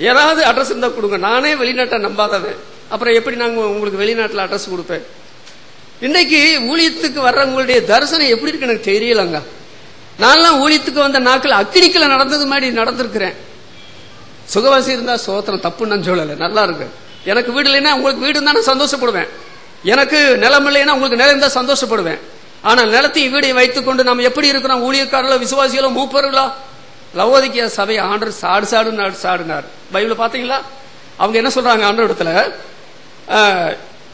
ஏதாவது அட்ரஸ் இருந்தா கொடுங்க. நானே வெளிநாட்டை நம்பாதவன், அப்புறம் எப்படி நாங்க உங்களுக்கு வெளிநாட்டுல அட்ரஸ் கொடுப்பேன்? இன்னைக்கு ஊழியத்துக்கு வர்றவங்களுடைய தரிசனம் எப்படி இருக்கு எனக்கு தெரியலங்க. நான்லாம் ஊழியத்துக்கு வந்த நாட்கள் அக்கினிக்கல நடந்தது மாதிரி நடந்திருக்கிறேன். சுகவாசி இருந்தா சோத்திரம், தப்புன்னு நான் சொல்லல, நல்லா இருக்கு. எனக்கு வீடு இல்லைன்னா உங்களுக்கு வீடு இருந்தா நான் சந்தோஷப்படுவேன். எனக்கு நிலம் இல்லைன்னா உங்களுக்கு நிலம் இருந்தா சந்தோஷப்படுவேன். ஆனா நிலத்தையும் வீடையும் வைத்துக் கொண்டு நாம் எப்படி இருக்கிறோம்? ஊழியக்காரர்களோ விசுவாசிகளோ மூப்பர்களோ? லவோதிக்கேயா சபை ஆண்டர் சாடுனார். பைபிள் பாத்தீங்களா? அவங்க என்ன சொல்றாங்க ஆண்டவரிடத்துல?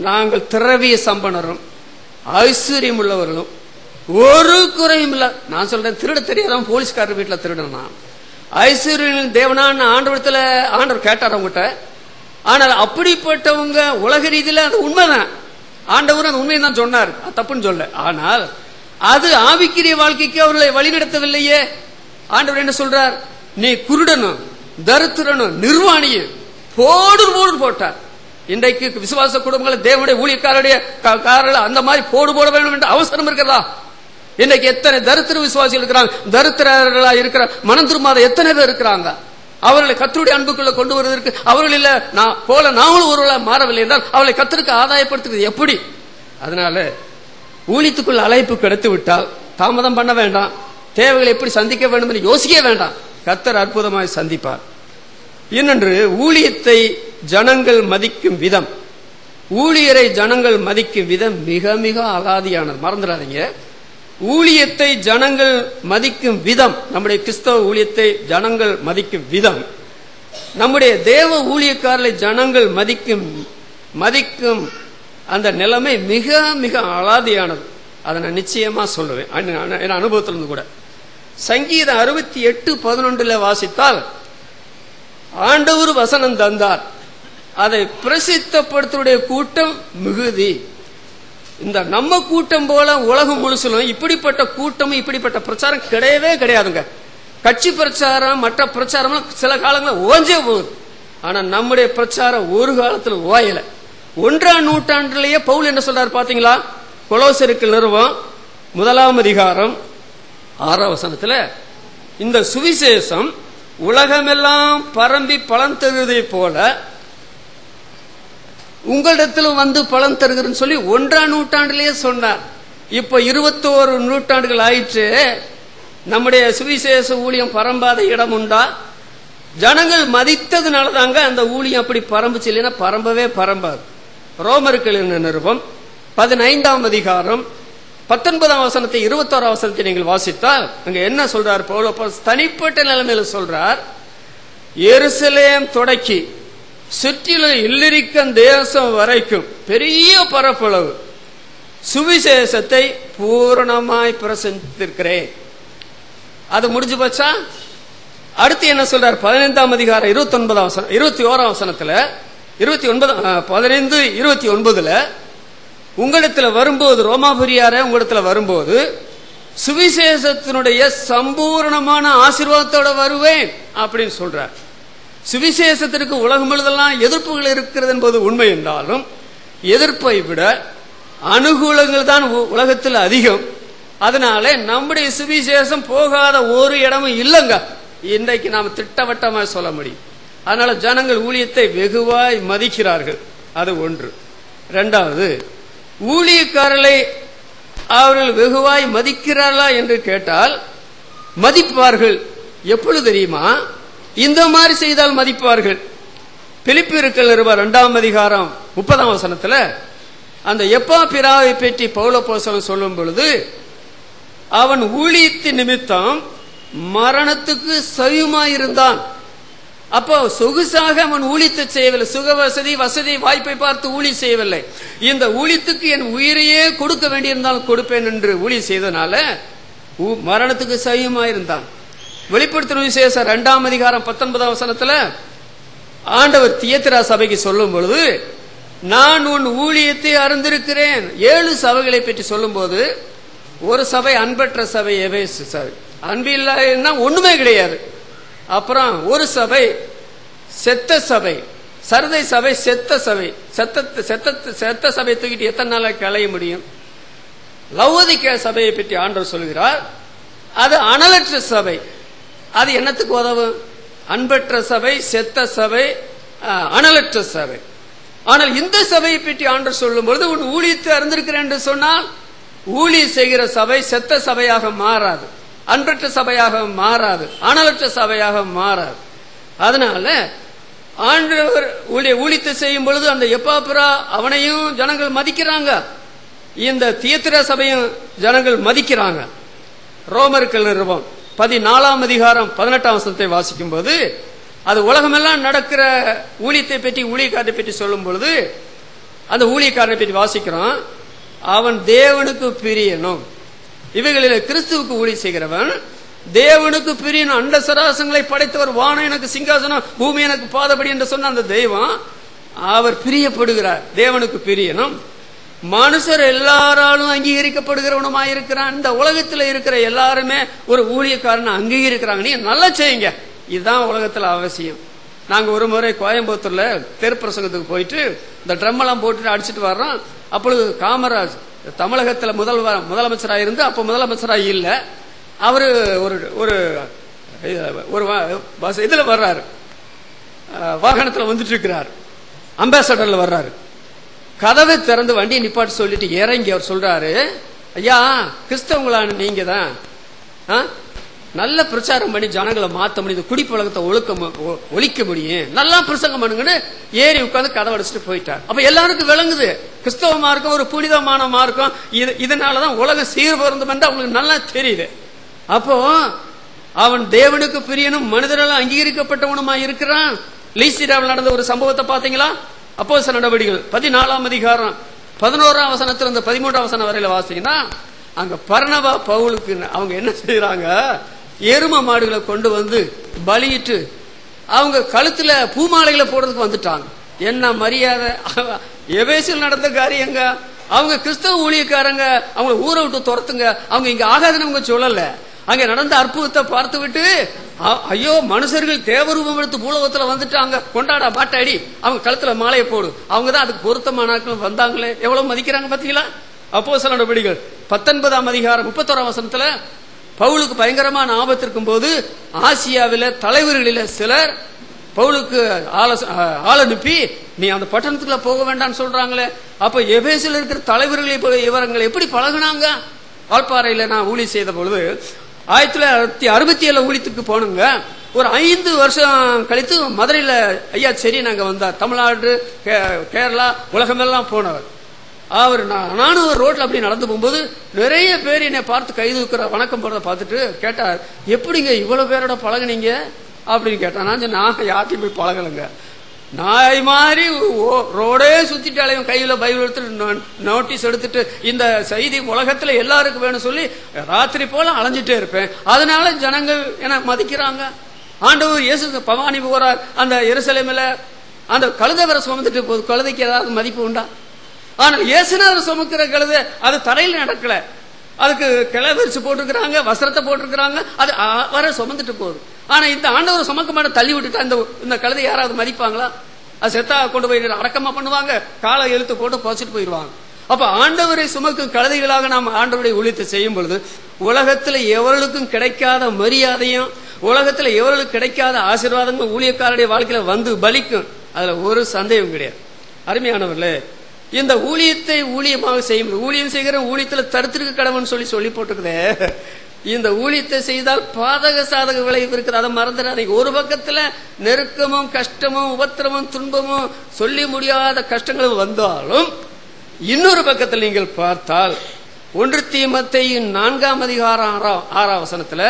நாங்கள் திரவிய சம்பனரும் ஐஸ்வர்யம் உள்ளவர்களும் ஒரு குறையும் இல்ல. நான் சொல்றேன், திருட தெரியாதான் போலீஸ்காரர் வீட்டுல திருடனா? ஐஸ்வர்யம் தேவனான்னு ஆண்டவரிடத்துல ஆண்டவர் கேட்டார் அவங்ககிட்ட. ஆனால் அப்படிப்பட்டவங்க உலக ரீதியில அது உண்மைதான், ஆண்டவர் அந்த உண்மையை தான் சொன்னார், தப்புன்னு சொல்ல. ஆனால் அது ஆவிக்குரிய வாழ்க்கைக்கு அவர்களை வழிநடத்தவில்லையே. ஆண்டவர் என்ன சொல்றார்? நீ குருடனும் தரித்திரனும் நிர்வாணியும் போட்டார். இன்றைக்கு விசுவாச குடும்பங்களை தேவனுடைய ஊழியக்காரருடைய அந்த மாதிரி போட வேண்டும் என்ற அவசரம் இருக்கிறதா? இன்றைக்கு எத்தனை தரித்திர விசுவாசிகள் இருக்கிறாங்க, தரித்திரர்களா இருக்கிற மனம் திரும்பாத எத்தனை பேர் இருக்கிறாங்க. அவர்களை கர்த்தருடைய அன்புக்குள்ள கொண்டு வருவதற்கு அவர்கள் இல்ல நாங்களும் ஒருவர்களாக மாறவில்லை என்றால் அவளை கர்த்தருக்கு ஆதாயப்படுத்துவது எப்படி? அதனால ஊழியத்துக்குள்ள அழைப்பு கிடைத்து விட்டால் தாமதம் பண்ண வேண்டாம். தேவைகளை எப்படி சந்திக்க வேண்டும் என்று யோசிக்க வேண்டாம். கர்த்தர் அற்புதமாய் சந்திப்பார். இன்னொன்று, ஊழியத்தை ஜனங்கள் மதிக்கும் விதம், ஊழியரை ஜனங்கள் மதிக்கும் விதம் மிக மிக அலாதியானது. மறந்துடாதீங்க, ஊழியத்தை ஜனங்கள் மதிக்கும் விதம், நம்முடைய கிறிஸ்தவ ஊழியத்தை ஜனங்கள் மதிக்கும் விதம், நம்முடைய தேவ ஊழியக்காரர்களை ஜனங்கள் மதிக்கும் அந்த நிலைமை மிக மிக அலாதியானது. அதை நான் நிச்சயமா சொல்லுவேன், என் அனுபவத்திலிருந்து கூட. சங்கீதம் 68:11 வாசித்தால், ஆண்டவர் வசனம் தந்தார், அதை பிரசித்தப்படுத்துடைய கூட்டம் மிகுதி. இந்த நம்ம கூட்டம் போல உலகம் முழுசுலும் இப்படிப்பட்ட கூட்டம் இப்படிப்பட்ட பிரச்சாரம் கிடையவே கிடையாதுங்க. கட்சி பிரச்சாரம் மற்ற பிரச்சாரம் சில காலங்களில் ஓஞ்சே போகுது. ஆனா நம்முடைய பிரச்சாரம் ஒரு காலத்தில் ஓயல. 1ஆம் நூற்றாண்டிலேயே பவுல் என்ன சொல்றாரு பாத்தீங்களா? கொலோசருக்கு நிறுவம் 1ஆம் அதிகாரம் 6ஆம் வசனத்துல, இந்த சுவிசேஷம் உலகமெல்லாம் பரம்பி பலன் தருவதை போல உங்களிடத்திலும் வந்து பலன் தருகிறன்னு சொல்லி 1ஆம் நூற்றாண்டிலேயே சொன்னார். இப்ப 21 நூற்றாண்டுகள் ஆயிற்று. நம்முடைய சுவிசேஷ ஊழியம் பரம்பாத இடம் உண்டா? ஜனங்கள் மதித்ததுனால தாங்க அந்த ஊழியம் அப்படி பரம்புச்சு, இல்லைன்னா பரம்பவே பரம்பாது. ரோமருக்கு நிருபம் 15ஆம் அதிகாரம் 19ஆம் வசனத்தை 21ஆம் வசனத்தை நீங்கள் வாசித்தால் அங்க என்ன சொல்றார்? பவுல் தனிப்பட்ட நிலைமையில சொல்றார், எருசலேம் தொடக்கி சுற்றிலும் இல்லிரிக்கன் தேசம் வரைக்கும் பெரிய பரப்பளவு சுவிசேஷத்தை பூரணமாய் பிரசங்கித்திருக்கிறேன். அது முடிஞ்சு போச்சா? அடுத்து என்ன சொல்றார்? 15ஆம் அதிகாரம் 21ஆம் வசனத்துல 15:29 உங்களிடத்துல வரும்போது, ரோமாபுரியார உங்களிடத்துல வரும்போது சுவிசேஷத்தினுடைய சம்பூர்ணமான ஆசீர்வாதத்தோட வருவேன் அப்படின்னு சொல்றார். சுவிசேஷத்திற்கு உலகம் முழுதெல்லாம் எதிர்ப்புகள் இருக்கிறது என்பது உண்மை என்றாலும் எதிர்ப்பை விட அனுகூலங்கள் தான் உலகத்தில் அதிகம். அதனால நம்முடைய சுவிசேஷம் போகாத ஒரு இடமும் இல்லைங்க. இன்றைக்கு நாம் திட்டவட்டமாக சொல்ல முடியும். அதனால ஜனங்கள் ஊழியத்தை வெகுவாய் மதிக்கிறார்கள். அது ஒன்று. இரண்டாவது, ஊழியக்காரர்களை அவர்கள் வெகுவாய் மதிக்கிறார்களா என்று கேட்டால் மதிப்பார்கள். எப்பொழுது தெரியுமா? இந்த மாதிரி செய்தால் மதிப்பார்கள். பிலிப்பியர்கள் 2ஆம் அதிகாரம் 30ஆம் வசனத்துல அந்த எப்பாப்பிராவை பற்றி பவுல் அப்போஸ்தலன் சொல்லும் பொழுது, அவன் ஊழியத்தின் நிமித்தம் மரணத்துக்கு சவியுமாயிருந்தான். அப்போ சொகுசாக அவன் ஊழியத்தை செய்யவில்லை. சுக வசதி வாய்ப்பை பார்த்து ஊழி செய்யவில்லை. இந்த ஊழியத்துக்கு என் உயிரையே கொடுக்க வேண்டியிருந்தால் கொடுப்பேன் என்று ஊழி செய்தனால மரணத்துக்கு சவியுமாயிருந்தான். வெளிப்படுத்தின விசேஷம் 2ஆம் அதிகாரம் 19ஆம் வசனத்துல ஆண்டவர் தியத்திரா சபைக்கு சொல்லும் பொழுது, நான் உன் ஊழியத்தை அறிந்திருக்கிறேன். 7 சபைகளை பற்றி சொல்லும் போது, ஒரு சபை அன்பற்ற சபை, எபேசு சபை, அன்பு இல்லைன்னா ஒண்ணுமே கிடையாது. அப்புறம் ஒரு சபை செத்த சபை, சர்தை சபை செத்த சபை. செத்த சபை தூக்கிட்டு எத்தனை நாளா களைய முடியும்? லவோதிக்கேயா சபையை பற்றி ஆண்டவர் சொல்கிறார், அது அனலற்ற சபை. அது என்னத்துக்கு உதவும்? அன்பற்ற சபை, செத்த சபை, அனலற்ற சபை. ஆனால் இந்த சபையை பற்றி ஆண்டவர் சொல்லும் பொழுது, உன் ஊழியத்தை அறிந்திருக்கிறேன் என்று சொன்னால் ஊழியம் செய்கிற சபை செத்த சபையாக மாறாது, அன்பற்ற சபையாக மாறாது, அனலற்ற சபையாக மாறாது. அதனால ஆண்டவர் ஊழியத்தை செய்யும் பொழுது அந்த எப்பாப்பிரா அவனையும் ஜனங்கள் மதிக்கிறாங்க, இந்த தியத்திரா சபையும் ஜனங்கள் மதிக்கிறாங்க. ரோமர்கள் நிருபம் 14ஆம் அதிகாரம் 18ஆம் வசனத்தை வாசிக்கும் போது, அது உலகமெல்லாம் நடக்கிற ஊழியத்தை பற்றி, ஊழியக்காரரை பற்றி சொல்லும் பொழுது அந்த ஊழியக்காரரை பற்றி வாசிக்கிறோம். அவன் தேவனுக்கு பிரியனும். இவைகளில் கிறிஸ்துவுக்கு ஊழியம் செய்கிறவன் தேவனுக்கு பிரியனும். அண்ட சராசங்களை படைத்தவர், வானம் எனக்கு சிங்காசனம், பூமி எனக்கு பாதபடி என்று சொன்ன அந்த தெய்வம் அவர் பிரியப்படுகிறார். தேவனுக்கு பிரியனும், மனுஷர் எல்லாராலும் அங்கீகரிக்கப்படுகிறவனுமாயிருக்கிறான். இந்த உலகத்தில் இருக்கிற எல்லாருமே ஒரு ஊழியக்காரனை அங்கீகரிக்கிறாங்க. நீங்க நல்லா செய்யுங்க, இதுதான் உலகத்தில் அவசியம். நாங்க ஒரு முறை கோயம்புத்தூர்ல தெருப்பிரசங்கத்துக்கு போயிட்டு இந்த ட்ரம் எல்லாம் போட்டுட்டு அடிச்சுட்டு வர்றோம். அப்பொழுது காமராஜ் தமிழகத்துல முதலமைச்சராக இருந்து, அப்ப முதலமைச்சராக இல்ல, அவரு ஒரு இதுல வர்றாரு, வாகனத்துல வந்துட்டு இருக்கிறார், அம்பாசடர்ல வர்றாரு. கதவை திறந்து வண்டியை நிப்பாட்டு சொல்லிட்டு இறங்கி அவர் சொல்றாரு, ஐயா கிறிஸ்தவங்களான நீங்க தான் நல்ல பிரச்சாரம் பண்ணி ஜனங்களை மாத்த முடியும், குடிப்பழக்கத்தை ஒழிக்க முடியும், நல்லா பிரசங்கம் பண்ணுங்கன்னு ஏறி உட்காந்து கதவை அடிச்சுட்டு போயிட்டார். அப்ப எல்லாருக்கும் விளங்குது கிறிஸ்தவ மார்க்கம் ஒரு புனிதமான மார்க்கம், இதனாலதான் உலகம் சீர்பொருந்தும் என்று அவங்களுக்கு நல்லா தெரியுது. அப்போ அவன் தேவனுக்கு பிரியனும் மனிதரால் அங்கீகரிக்கப்பட்டவனுமா இருக்கிறான். லீசிடாவில் நடந்த ஒரு சம்பவத்தை பாத்தீங்களா? அப்போஸ்தலர் நடவடிக்கைகள் 14ஆம் அதிகாரம் 11ஆம் வசனத்திலிருந்து 13ஆம் வசனம் வரையில வாசிங்கன்னா, அங்க பர்னபா பவுலுக்கு அவங்க என்ன செய்யறாங்க, எரும மாடுகளை கொண்டு வந்து பலியிட்டு அவங்க கழுத்துல பூமாலைகளை போடுறதுக்கு வந்துட்டாங்க. என்ன மரியாதை! எபேசில் நடந்த காரியங்க. அவங்க கிறிஸ்தவ ஊழியக்காரங்க, அவங்க ஊரை விட்டு துரத்துங்க, அவங்க இங்க ஆகாதுன்னு அவங்க சொல்லல. அங்க நடந்த அற்புதத்தை பார்த்து விட்டு, ஐயோ மனுஷர்கள் தேவரூபம் எடுத்து பூலோகத்துல வந்துட்டாங்க, கொண்டாடா பாட்டாடி, அவங்க கழுத்துல மாலையை போடு, அவங்கதான் அதுக்கு பொருத்தமான ஆட்கள் வந்தாங்களே, எவ்வளவு மதிக்கிறாங்க பாத்தீங்களா? அப்போஸ்தலர் நடவடிக்கைகள் 19ஆம் அதிகாரம் 31ஆம் வசனத்துல பவுலுக்கு பயங்கரமான ஆபத்து இருக்கும் போது ஆசியாவில தலைவர்களில சிலர் பவுலுக்கு ஆள் அனுப்பி, நீ அந்த பட்டணத்துக்குள்ள போக வேண்டாம்னு சொல்றாங்களே. அப்ப எபேசில் இருக்கிற தலைவர்களை இவர்கள் எப்படி பழகுனாங்க? வால்பாறையில நான் ஊழியம் செய்த பொழுது 1967 ஊழியத்துக்கு போனுங்க. ஒரு 5 வருஷம் கழித்து மதுரையில ஐயா சரி நாங்க வந்தார். தமிழ்நாடு, கேரளா, உலகமெல்லாம் போனவர் அவர். நானும் ஒரு ரோட்ல அப்படி நடந்து போகும்போது நிறைய பேர் என்னை பார்த்து கை தூக்குற வணக்கம் போறத பார்த்துட்டு கேட்டார், எப்படிங்க இவ்வளவு பேரோட பழகுனீங்க அப்படின்னு கேட்டான். நான் யார்ட்டையும் போய் பழகலைங்க, நாய் மாதிரி ரோடே சுத்திட்டு கையில பைபிள் எடுத்துட்டு நோட்டீஸ் எடுத்துட்டு இந்த செய்தி உலகத்துல எல்லாருக்கும் வேணும் சொல்லி ராத்திரி போல அலைஞ்சிட்டே இருப்பேன். அதனால ஜனங்கள் என்ன மதிக்கிறாங்க. ஆண்டவர் இயேசு பவானி போறார் அந்த எருசலேமில, அந்த கழுதை வர சுமந்துட்டு போது, கழுதைக்கு ஏதாவது மதிப்பு உண்டா? ஆனால் இயேசுநாதர் சுமக்கிற கழுதை அது தரையில் நடக்கல, அதுக்கு கிளை விரிச்சு போட்டிருக்கிறாங்க, வஸ்திரத்தை போட்டிருக்கிறாங்க, அது வர சுமந்துட்டு போகுது. ஆனா இந்த ஆண்டவர் சுமக்க மாட்ட தள்ளி விட்டுட்டா இந்த கழுதை யாராவது மதிப்பாங்களா? அது செத்தா கொண்டு போய் அடக்கமா பண்ணுவாங்க, காலை எழுத்து போட்டு புதைச்சிட்டு போயிடுவாங்க. அப்ப ஆண்டவரை சுமக்கும் கழுதைகளாக நாம் ஆண்டவருடைய ஊழியத்தை செய்யும் பொழுது உலகத்துல எவர்களுக்கும் கிடைக்காத மரியாதையும் உலகத்துல எவர்களுக்கு கிடைக்காத ஆசீர்வாதங்களும் ஊழியக்காரருடைய வாழ்க்கையில வந்து பலிக்கும். அதுல ஒரு சந்தேகம் கிடையாது. அருமையானவர்களே, இந்த ஊழியத்தை ஊழியமாக செய்யும் ஊழியம் செய்கிற ஊழியத்துல தடுத்திருக்க கடவுன்னு சொல்லி போட்டுக்குதே. இந்த ஊழியத்தை செய்தால் பாதக சாதக விளைவு இருக்குது, அதை மறந்துடாதீங்க. ஒரு பக்கத்துல நெருக்கமும் கஷ்டமும் உபத்திரமும் துன்பமும் சொல்லி முடியாத கஷ்டங்களும் வந்தாலும் இன்னொரு பக்கத்தில் நீங்கள் பார்த்தால் 1 தீமோத்தேயு 4ஆம் அதிகாரம் 6ஆம் வசனத்துல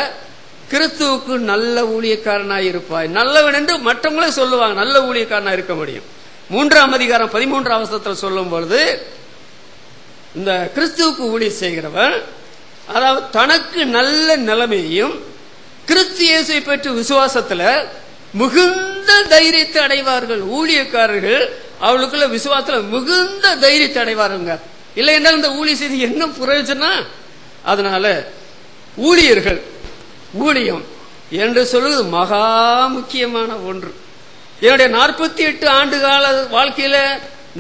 கிறிஸ்துவுக்கு நல்ல ஊழியக்காரனாய் இருப்பாய், நல்லவன் என்று மற்றவங்களே சொல்லுவாங்க, நல்ல ஊழியக்காரனா இருக்க முடியும். 3ஆம் அதிகாரம் 13ஆம் வசனத்தில் சொல்லும் பொழுது இந்த கிறிஸ்துவுக்கு ஊழியம் செய்கிறவன் அதாவது தனக்கு நல்ல நிலைமையையும் கிறிஸ்து இயேசுவை பற்றி விசுவாசத்துல மிகுந்த தைரியத்தை அடைவார்கள். ஊழியக்காரர்கள் அவளுக்குள்ள விசுவாசத்துல மிகுந்த தைரியத்தை அடைவாருங்க. இல்லை என்றால் இந்த ஊழிய செய்தி என்ன பிரயோஜனம்? அதனால ஊழியர்கள் ஊழியம் என்று சொல்வது மகா முக்கியமான ஒன்று. என்னுடைய 48 ஆண்டு கால வாழ்க்கையில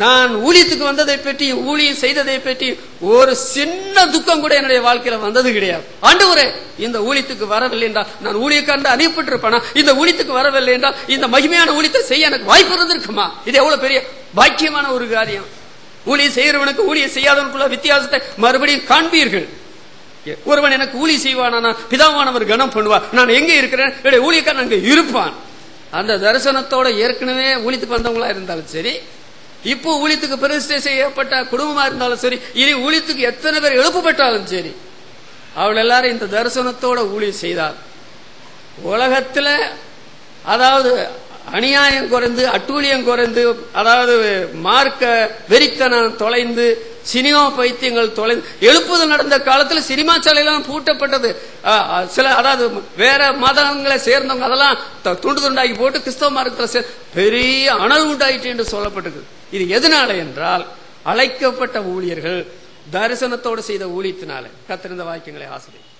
நான் ஊழியத்துக்கு வந்ததை பற்றி ஊழியம் செய்ததை பற்றி ஒரு சின்ன துக்கம் கூட என்னுடைய வாழ்க்கையில வந்தது கிடையாது. ஆண்டவரே, இந்த ஊழியத்துக்கு வரவில்லை என்றால் நான் ஊழியக்காரன் அறியப்பட்டிருப்பேனா? இந்த ஊழியத்துக்கு வரவில்லை என்றால் இந்த மகிமையான ஊழியத்தை செய்ய எனக்கு வாய்ப்பு இருந்திருக்குமா? இது எவ்வளவு பெரிய பாக்கியமான ஒரு காரியம். ஊழியம் செய்கிறவனுக்கு ஊழியம் செய்யாதவனுக்குள்ள வித்தியாசத்தை மறுபடியும் காண்பீர்கள். ஒருவன் எனக்கு ஊழியம் செய்வானா, பிதாவானவர் கனம் பண்ணுவார், நான் எங்க இருக்கிறேன், என்னுடைய ஊழியக்காரன் அங்க இருப்பான். அந்த தரிசனத்தோட ஏற்கனவே ஊழியத்துக்கு வந்தவங்களா இருந்தாலும் சரி, இப்போ ஊழியத்துக்கு பிரதிஷ்டை செய்யப்பட்ட குடும்பமா இருந்தாலும் சரி, இனி ஊழியத்துக்கு எத்தனை பேர் எழுப்பப்பட்டாலும் சரி, அவள் எல்லாரும் இந்த தரிசனத்தோட ஊழியம் செய்தார். உலகத்துல அதாவது அநியாயம் குறைந்து அட்டூழியம் குறைந்து அதாவது மார்க்க வெறித்தனம் தொலைந்து சினிமா பைத்தியங்கள் தொலைந்து எழுப்புதல் நடந்த காலத்துல சினிமா சாலையெல்லாம் பூட்டப்பட்டது. சில அதாவது வேற மதங்களை சேர்ந்தவங்க அதெல்லாம் துண்டு துண்டாக்கி போட்டு கிறிஸ்தவ மார்க்கத்துல பெரிய அனல் உண்டாயிற்று என்று சொல்லப்பட்டது. இது எதனால என்றால் அழைக்கப்பட்ட ஊழியர்கள் தரிசனத்தோடு செய்த ஊழியத்தினால. கர்த்தர் இந்த வாக்கியங்களை ஆசீர்வதிப்பார்.